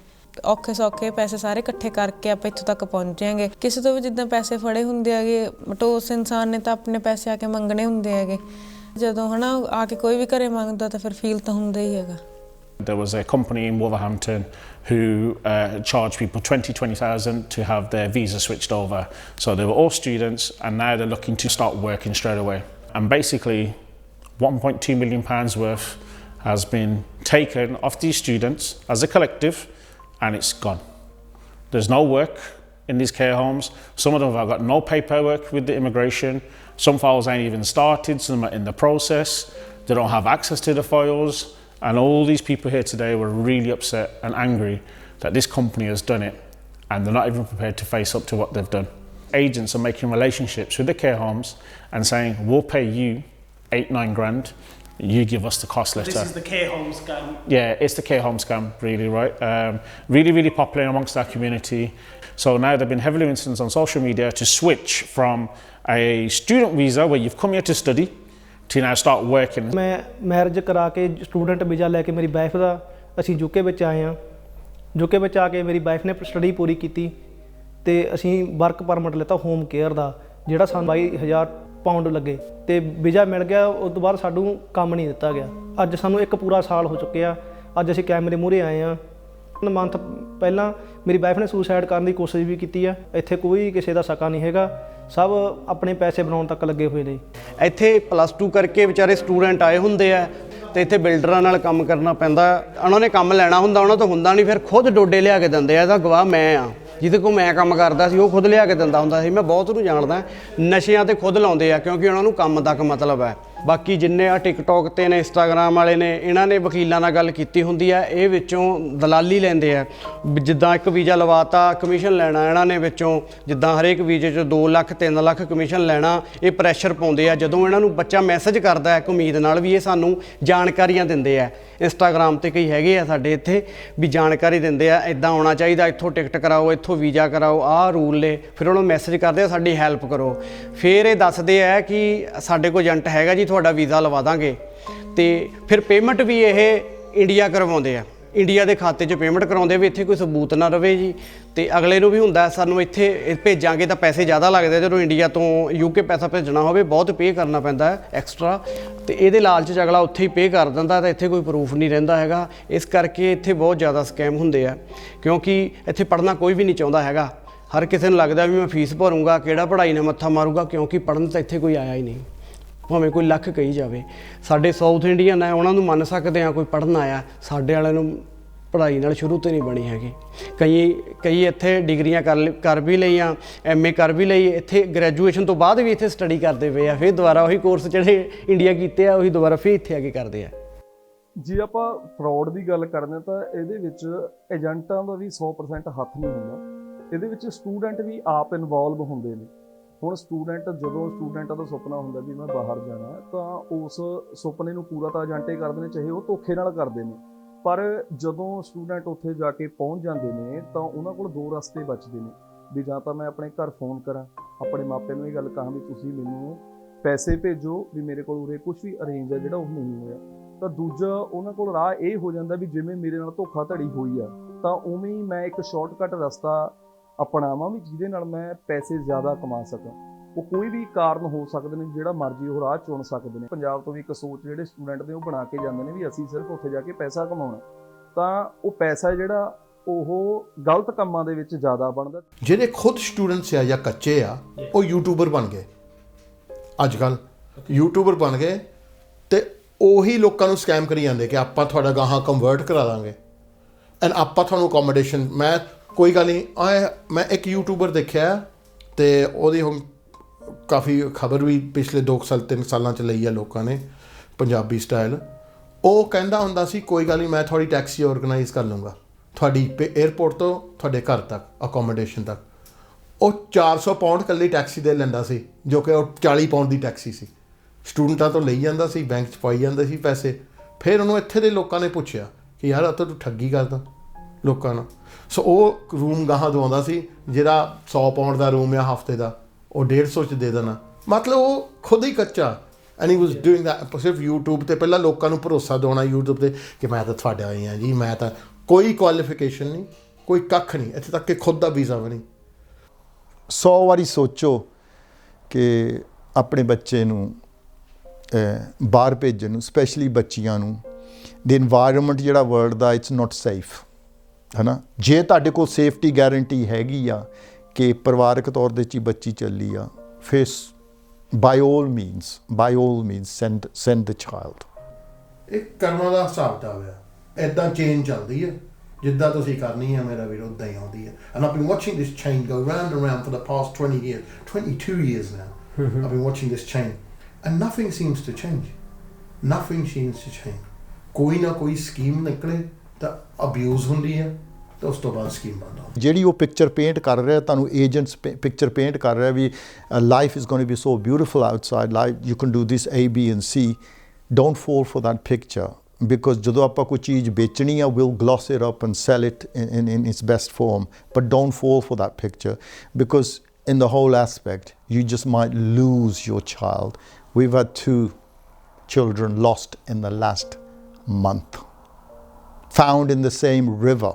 ਔਖੇ ਸੌਖੇ ਪੈਸੇ ਸਾਰੇ ਇਕੱਠੇ ਕਰਕੇ ਆਪਾਂ ਇੱਥੋਂ ਤੱਕ ਪਹੁੰਚਾਂਗੇ ਕਿਸੇ ਤੋਂ ਵੀ ਜਿੱਦਾਂ ਪੈਸੇ ਫੜੇ ਹੁੰਦੇ ਹੈਗੇ ਬਟ ਉਸ ਇਨਸਾਨ ਨੇ ਤਾਂ ਆਪਣੇ ਪੈਸੇ ਆ ਕੇ ਮੰਗਣੇ ਹੁੰਦੇ ਹੈਗੇ ਜਦੋਂ ਹੈ ਨਾ ਆ ਕੇ ਕੋਈ ਵੀ ਘਰੇ ਮੰਗਦਾ ਤਾਂ ਫਿਰ ਫੀਲ ਤਾਂ ਹੁੰਦਾ ਹੀ ਹੈਗਾ There was a company in Wolverhampton who charged people 20,000 to have their visa switched over. So they were all students and now they're looking to start working straight away. And basically £1.2 million worth has been taken off these students as a collective and it's gone. There's no work in these care homes. Some of them have got no paperwork with the immigration. Some files ain't even started, some are in the process. They don't have access to the files. And all these people here today were really upset and angry that this company has done it and they're not even prepared to face up to what they've done. Agents are making relationships with the care homes and saying, we'll pay you 8-9 grand, you give us the cost letter. This is the care home scam. Yeah, it's the care home scam, really, right? Really popular amongst our community. So now there have been heavily instances on social media to switch from a student visa where you've come here to study to now start working. ਮੈਂ marriage ਕਰਾ ਕੇ student visa ਲੈ ਕੇ ਮੇਰੀ wife ਦਾ ਅਸੀਂ UK ਵਿੱਚ ਆਏ ਹਾਂ UK ਵਿੱਚ ਆ ਕੇ ਮੇਰੀ ਵਾਈਫ ਨੇ ਸਟੱਡੀ ਪੂਰੀ ਕੀਤੀ ਤੇ ਅਸੀਂ ਵਰਕ ਪਰਮਿਟ ਲਿੱਤਾ ਹੋਮ ਕੇਅਰ ਦਾ ਜਿਹੜਾ ਸਾਨੂੰ 22,000 ਪਾਉਂਡ ਲੱਗੇ ਤੇ ਵੀਜ਼ਾ ਮਿਲ ਗਿਆ ਉਸ ਤੋਂ ਬਾਅਦ ਸਾਨੂੰ ਕੰਮ ਨਹੀਂ ਦਿੱਤਾ ਗਿਆ ਅੱਜ ਸਾਨੂੰ ਇੱਕ ਪੂਰਾ ਸਾਲ ਹੋ ਚੁੱਕਿਆ ਅੱਜ ਅਸੀਂ ਕੈਮਰੇ ਮੂਹਰੇ ਆਏ ਹਾਂ ਮੰਥ ਪਹਿਲਾਂ ਮੇਰੀ ਵਾਈਫ ਨੇ ਸੁਸਾਈਡ ਕਰਨ ਦੀ ਕੋਸ਼ਿਸ਼ ਵੀ ਕੀਤੀ ਆ ਇੱਥੇ ਕੋਈ ਕਿਸੇ ਦਾ ਸਕਾ ਨਹੀਂ ਹੈਗਾ ਸਭ ਆਪਣੇ ਪੈਸੇ ਬਣਾਉਣ ਤੱਕ ਲੱਗੇ ਹੋਏ ਨੇ ਇੱਥੇ +2 ਕਰਕੇ ਵਿਚਾਰੇ ਸਟੂਡੈਂਟ ਆਏ ਹੁੰਦੇ ਆ ਤੇ ਇੱਥੇ ਬਿਲਡਰਾਂ ਨਾਲ ਕੰਮ ਕਰਨਾ ਪੈਂਦਾ ਉਹਨਾਂ ਨੇ ਕੰਮ ਲੈਣਾ ਹੁੰਦਾ ਉਹਨਾਂ ਤੋਂ ਹੁੰਦਾ ਨਹੀਂ ਫਿਰ ਖੁਦ ਡੋਡੇ ਲਿਆ ਕੇ ਦਿੰਦੇ ਆ ਇਹਦਾ ਗਵਾਹ ਮੈਂ ਆ ਜਿਹਦੇ ਕੋਲ ਮੈਂ ਕੰਮ ਕਰਦਾ ਸੀ ਉਹ ਖੁਦ ਲਿਆ ਕੇ ਦਿੰਦਾ ਹੁੰਦਾ ਸੀ। ਮੈਂ ਬਹੁਤ ਨੂੰ ਜਾਣਦਾ, ਨਸ਼ਿਆਂ ਤੇ ਖੁਦ ਲਾਉਂਦੇ ਆ ਕਿਉਂਕਿ ਉਹਨਾਂ ਨੂੰ ਕੰਮ ਤੱਕ ਮਤਲਬ ਹੈ। ਬਾਕੀ ਜਿੰਨੇ ਆ ਟਿਕਟੋਕ ਤੇ ਨੇ, ਇੰਸਟਾਗ੍ਰਾਮ ਵਾਲੇ ਨੇ, ਇਹਨਾਂ ਨੇ ਵਕੀਲਾਂ ਨਾਲ ਗੱਲ ਕੀਤੀ ਹੁੰਦੀ ਹੈ, ਇਹ ਵਿੱਚੋਂ ਦਲਾਲੀ ਲੈਂਦੇ ਆ। ਜਿੱਦਾਂ ਇੱਕ ਵੀਜ਼ਾ ਲਵਾਤਾ, ਕਮਿਸ਼ਨ ਲੈਣਾ ਇਹਨਾਂ ਨੇ ਵਿੱਚੋਂ, ਜਿੱਦਾਂ ਹਰੇਕ ਵੀਜ਼ੇ 'ਚ 2 ਲੱਖ 3 ਲੱਖ ਕਮਿਸ਼ਨ ਲੈਣਾ। ਇਹ ਪ੍ਰੈਸ਼ਰ ਪਾਉਂਦੇ ਆ। ਜਦੋਂ ਇਹਨਾਂ ਨੂੰ ਬੱਚਾ ਮੈਸੇਜ ਕਰਦਾ ਇੱਕ ਉਮੀਦ ਨਾਲ ਵੀ ਇਹ ਸਾਨੂੰ ਜਾਣਕਾਰੀਆਂ ਦਿੰਦੇ ਆ, ਇੰਸਟਾਗ੍ਰਾਮ ਤੇ ਕਈ ਹੈਗੇ ਆ ਸਾਡੇ ਇੱਥੇ ਵੀ ਜਾਣਕਾਰੀ ਦਿੰਦੇ ਆ, ਇੱਦਾਂ ਆਉਣਾ ਚਾਹੀਦਾ, ਇੱਥੋਂ ਟਿਕਟ ਕਰਾਓ, ਇੱਥੋਂ ਵੀਜ਼ਾ ਕਰਾਓ, ਆਹ ਰੂਲ ਨੇ। ਫਿਰ ਉਹਨਾਂ ਨੂੰ ਮੈਸੇਜ ਕਰਦੇ ਆ ਸਾਡੀ ਹੈਲਪ ਕਰੋ। ਫਿਰ ਇਹ ਦੱਸਦੇ ਆ ਕਿ ਸਾਡੇ ਕੋਲ ਏਜੰਟ ਹੈਗਾ ਜੀ, ਤੁਹਾਡਾ ਵੀਜ਼ਾ ਲਵਾ ਦਾਂਗੇ। ਤੇ ਫਿਰ ਪੇਮੈਂਟ ਵੀ ਇਹ ਇੰਡੀਆ ਕਰਵਾਉਂਦੇ ਆ, ਇੰਡੀਆ ਦੇ ਖਾਤੇ 'ਚ ਪੇਮੈਂਟ ਕਰਾਉਂਦੇ ਵੀ ਇੱਥੇ ਕੋਈ ਸਬੂਤ ਨਾ ਰਵੇ ਜੀ। ਤੇ ਅਗਲੇ ਨੂੰ ਵੀ ਹੁੰਦਾ ਸਾਨੂੰ ਇੱਥੇ ਭੇਜਾਂਗੇ ਤਾਂ ਪੈਸੇ ਜ਼ਿਆਦਾ ਲੱਗਦੇ, ਜਦੋਂ ਇੰਡੀਆ ਤੋਂ UK ਪੈਸਾ ਭੇਜਣਾ ਹੋਵੇ ਬਹੁਤ ਪੇ ਕਰਨਾ ਪੈਂਦਾ ਹੈ ਐਕਸਟਰਾ। ਤੇ ਇਹਦੇ ਲਾਲਚ 'ਚ ਅਗਲਾ ਉੱਥੇ ਹੀ ਪੇ ਕਰ ਦਿੰਦਾ ਤਾਂ ਇੱਥੇ ਕੋਈ ਪ੍ਰੂਫ ਨਹੀਂ ਰਹਿੰਦਾ ਹੈਗਾ। ਇਸ ਕਰਕੇ ਇੱਥੇ ਬਹੁਤ ਜ਼ਿਆਦਾ ਸਕੈਮ ਹੁੰਦੇ ਆ, ਕਿਉਂਕਿ ਇੱਥੇ ਪੜ੍ਹਨਾ ਕੋਈ ਵੀ ਨਹੀਂ ਚਾਹੁੰਦਾ ਹੈਗਾ। ਹਰ ਕਿਸੇ ਨੂੰ ਲੱਗਦਾ ਵੀ ਮੈਂ ਫੀਸ ਭਰੂੰਗਾ, ਕਿਹੜਾ ਪੜ੍ਹਾਈ ਨਾਲ ਮੱਥਾ ਮਾਰੂਗਾ, ਕਿਉਂਕਿ ਪੜ੍ਹਨ ਤਾਂ ਇੱਥੇ ਕੋਈ ਆਇਆ ਹੀ ਨਹੀਂ, ਭਾਵੇਂ ਕੋਈ ਲੱਖ ਕਹੀ ਜਾਵੇ। ਸਾਡੇ ਸਾਊਥ ਇੰਡੀਅਨ ਹੈ, ਉਹਨਾਂ ਨੂੰ ਮੰਨ ਸਕਦੇ ਹਾਂ ਕੋਈ ਪੜ੍ਹਨ ਆਇਆ, ਸਾਡੇ ਵਾਲਿਆਂ ਨੂੰ ਪੜ੍ਹਾਈ ਨਾਲ ਸ਼ੁਰੂ ਤੋਂ ਨਹੀਂ ਬਣੀ ਹੈਗੀ। ਕਈ ਇੱਥੇ ਡਿਗਰੀਆਂ ਕਰ ਵੀ ਲਈਆਂ, MA ਕਰ ਵੀ ਲਈ, ਇੱਥੇ ਗ੍ਰੈਜੂਏਸ਼ਨ ਤੋਂ ਬਾਅਦ ਵੀ ਇੱਥੇ ਸਟੱਡੀ ਕਰਦੇ ਪਏ ਆ। ਫਿਰ ਦੁਬਾਰਾ ਉਹੀ ਕੋਰਸ ਜਿਹੜੇ ਇੰਡੀਆ ਕੀਤੇ ਆ ਉਹੀ ਦੁਬਾਰਾ ਫਿਰ ਇੱਥੇ ਆ ਕੇ ਕਰਦੇ ਆ। ਜੇ ਆਪਾਂ ਫਰੋਡ ਦੀ ਗੱਲ ਕਰਦੇ ਤਾਂ ਇਹਦੇ ਵਿੱਚ ਏਜੰਟਾਂ ਦਾ ਵੀ 100% ਹੱਥ ਨਹੀਂ ਹੁੰਦਾ। ਇਹਦੇ ਵਿੱਚ ਸਟੂਡੈਂਟ ਵੀ ਆਪ ਇਨਵੋਲਵ ਹੁੰਦੇ ਨੇ। ਹੁਣ ਜਦੋਂ ਸਟੂਡੈਂਟਾਂ ਦਾ ਸੁਪਨਾ ਹੁੰਦਾ ਵੀ ਮੈਂ ਬਾਹਰ ਜਾਣਾ, ਤਾਂ ਉਸ ਸੁਪਨੇ ਨੂੰ ਪੂਰਾ ਤਾਂ ਏਜੰਟੇ ਕਰਦੇ ਨੇ, ਚਾਹੇ ਉਹ ਧੋਖੇ ਨਾਲ ਕਰਦੇ ਨੇ। ਪਰ ਜਦੋਂ ਸਟੂਡੈਂਟ ਉੱਥੇ ਜਾ ਕੇ ਪਹੁੰਚ ਜਾਂਦੇ ਨੇ ਤਾਂ ਉਹਨਾਂ ਕੋਲ 2 ਰਸਤੇ ਬਚਦੇ ਨੇ ਵੀ ਜਾਂ ਤਾਂ ਮੈਂ ਆਪਣੇ ਘਰ ਫੋਨ ਕਰਾਂ, ਆਪਣੇ ਮਾਪਿਆਂ ਨੂੰ ਇਹ ਗੱਲ ਕਹਾਂ ਵੀ ਤੁਸੀਂ ਮੈਨੂੰ ਪੈਸੇ ਭੇਜੋ ਵੀ ਮੇਰੇ ਕੋਲ ਉਰੇ ਕੁਝ ਵੀ ਅਰੇਂਜ ਹੈ ਜਿਹੜਾ ਉਹ ਨਹੀਂ ਹੋਇਆ। ਤਾਂ ਦੂਜਾ ਉਹਨਾਂ ਕੋਲ ਰਾਹ ਇਹ ਹੋ ਜਾਂਦਾ ਵੀ ਜਿਵੇਂ ਮੇਰੇ ਨਾਲ ਧੋਖਾਧੜੀ ਹੋਈ ਆ ਤਾਂ ਉਵੇਂ ਹੀ ਮੈਂ ਇੱਕ ਸ਼ਾਰਟਕਟ ਰਸਤਾ ਅਪਣਾਵਾਂ ਵੀ ਜਿਹਦੇ ਨਾਲ ਮੈਂ ਪੈਸੇ ਜ਼ਿਆਦਾ ਕਮਾ ਸਕਾਂ। ਉਹ ਕੋਈ ਵੀ ਕਾਰਨ ਹੋ ਸਕਦੇ ਨੇ, ਜਿਹੜਾ ਮਰਜ਼ੀ ਉਹ ਰਾਹ ਚੁਣ ਸਕਦੇ ਨੇ। ਪੰਜਾਬ ਤੋਂ ਵੀ ਇੱਕ ਸੋਚ ਜਿਹੜੇ ਸਟੂਡੈਂਟ ਨੇ ਉਹ ਬਣਾ ਕੇ ਜਾਂਦੇ ਨੇ ਵੀ ਅਸੀਂ ਸਿਰਫ ਉੱਥੇ ਜਾ ਕੇ ਪੈਸਾ ਕਮਾਉਣਾ, ਤਾਂ ਉਹ ਪੈਸਾ ਜਿਹੜਾ ਉਹ ਗਲਤ ਕੰਮਾਂ ਦੇ ਵਿੱਚ ਜ਼ਿਆਦਾ ਬਣਦਾ। ਜਿਹੜੇ ਖੁਦ ਸਟੂਡੈਂਟਸ ਆ ਜਾਂ ਕੱਚੇ ਆ ਉਹ ਯੂਟਿਊਬਰ ਬਣ ਗਏ, ਅੱਜ ਕੱਲ੍ਹ ਯੂਟਿਊਬਰ ਬਣ ਗਏ ਤੇ ਉਹੀ ਲੋਕਾਂ ਨੂੰ ਸਕੈਮ ਕਰੀ ਜਾਂਦੇ ਕਿ ਆਪਾਂ ਤੁਹਾਡਾ ਗਾਹਾਂ ਕਨਵਰਟ ਕਰਾ ਦਾਂਗੇ ਐਂਡ ਆਪਾਂ ਤੁਹਾਨੂੰ ਅਕੋਮੋਡੇਸ਼ਨ। ਮੈਂ ਕੋਈ ਗੱਲ ਨਹੀਂ, ਮੈਂ ਇੱਕ ਯੂਟਿਊਬਰ ਦੇਖਿਆ ਤੇ ਉਹਦੀ ਹੁਣ ਕਾਫੀ ਖਬਰ ਵੀ ਪਿਛਲੇ 2-3 ਸਾਲਾਂ 'ਚ ਲਈ ਆ ਲੋਕਾਂ ਨੇ, ਪੰਜਾਬੀ ਸਟਾਈਲ। ਉਹ ਕਹਿੰਦਾ ਹੁੰਦਾ ਸੀ ਕੋਈ ਗੱਲ ਨਹੀਂ ਮੈਂ ਤੁਹਾਡੀ ਟੈਕਸੀ ਔਰਗਨਾਈਜ਼ ਕਰ ਲੂੰਗਾ, ਤੁਹਾਡੀ ਏਅਰਪੋਰਟ ਤੋਂ ਤੁਹਾਡੇ ਘਰ ਤੱਕ ਅਕੋਮੋਡੇਸ਼ਨ ਤੱਕ। ਉਹ 400 ਪਾਉਂਡ ਇਕੱਲੀ ਟੈਕਸੀ ਦੇ ਲੈਂਦਾ ਸੀ, ਜੋ ਕਿ ਉਹ 40 ਪਾਉਂਡ ਦੀ ਟੈਕਸੀ ਸੀ। ਸਟੂਡੈਂਟਾਂ ਤੋਂ ਲਈ ਜਾਂਦਾ ਸੀ, ਬੈਂਕ 'ਚ ਪਾਈ ਜਾਂਦਾ ਸੀ ਪੈਸੇ। ਫਿਰ ਉਹਨੂੰ ਇੱਥੇ ਦੇ ਲੋਕਾਂ ਨੇ ਪੁੱਛਿਆ ਕਿ ਯਾਰ ਆ ਤਾਂ ਤੂੰ ਠੱਗੀ ਕਰਦਾ ਲੋਕਾਂ ਨਾਲ। ਸੋ ਉਹ ਰੂਮ ਗਾਹਾਂ ਦਵਾਉਂਦਾ ਸੀ, ਜਿਹੜਾ 100 ਪਾਉਂਡ ਦਾ ਰੂਮ ਆ ਹਫ਼ਤੇ ਦਾ, ਉਹ 150 'ਚ ਦੇ ਦੇਣਾ। ਮਤਲਬ ਉਹ ਖੁਦ ਹੀ ਕੱਚਾ। And he was doing that ਸਿਰਫ ਯੂਟਿਊਬ 'ਤੇ। ਪਹਿਲਾਂ ਲੋਕਾਂ ਨੂੰ ਭਰੋਸਾ ਦਿਵਾਉਣਾ ਯੂਟਿਊਬ 'ਤੇ ਕਿ ਮੈਂ ਤਾਂ ਤੁਹਾਡੇ ਆਏ ਹਾਂ ਜੀ, ਮੈਂ ਤਾਂ ਕੋਈ ਕੁਆਲੀਫਿਕੇਸ਼ਨ ਨਹੀਂ, ਕੋਈ ਕੱਖ ਨਹੀਂ, ਇੱਥੇ ਤੱਕ ਕਿ ਖੁਦ ਦਾ ਵੀਜ਼ਾ ਵੀ ਨਹੀਂ। 100 ਵਾਰੀ ਸੋਚੋ ਕਿ ਆਪਣੇ ਬੱਚੇ ਨੂੰ ਬਾਹਰ ਭੇਜਣ ਨੂੰ, ਸਪੈਸ਼ਲੀ ਬੱਚੀਆਂ ਨੂੰ। ਦੀ ਇਨਵਾਇਰਮੈਂਟ ਜਿਹੜਾ world the it's not safe, ਹੈ ਨਾ। ਜੇ ਤੁਹਾਡੇ ਕੋਲ ਸੇਫਟੀ ਗਾਰੰਟੀ ਹੈਗੀ ਆ ਕਿ ਪਰਿਵਾਰਕ ਤੌਰ ਦੇ 'ਚ ਬੱਚੀ ਚੱਲੀ ਆ, ਫਿਰ by all means send the child। ਇਹ ਕਰਮਾਂ ਦਾ ਹਿਸਾਬ ਕਿਤਾਬ ਆ, ਇੱਦਾਂ ਚੇਨ ਚੱਲਦੀ ਹੈ। ਜਿੱਦਾਂ ਤੁਸੀਂ ਕਰਨੀ ਹੈ ਮੇਰਾ ਵੀਰ ਉੱਦਾਂ ਹੀ ਆਉਂਦੀ ਹੈ। And I've been watching this chain go round and round for the past 20 years, 22 years now. I've been watching this chain and nothing seems to change. Nothing seems to change. ਕੋਈ ਨਾ ਕੋਈ ਸਕੀਮ ਨਿਕਲੇ ਤਾਂ abuse ਹੁੰਦੀ ਹੈ ਤਾਂ ਉਸ ਤੋਂ ਬਾਅਦ ਸਕੀਮ ਬੰਦ ਹੋ। ਜਿਹੜੀ ਉਹ ਪਿਕਚਰ ਪੇਂਟ ਕਰ ਰਿਹਾ, ਤੁਹਾਨੂੰ ਏਜੰਟਸ ਪਿਕਚਰ ਪੇਂਟ ਕਰ ਰਿਹਾ ਵੀ life is going to be so beautiful outside, life you can do this A, B and C। Don't fall for that picture, because ਜਦੋਂ ਆਪਾਂ ਕੋਈ ਚੀਜ਼ ਵੇਚਣੀ ਆ will gloss it up and sell it in its best form, but don't fall for that picture because in the whole aspect you just might lose your child. We've had 2 children lost in the last month, found in the same river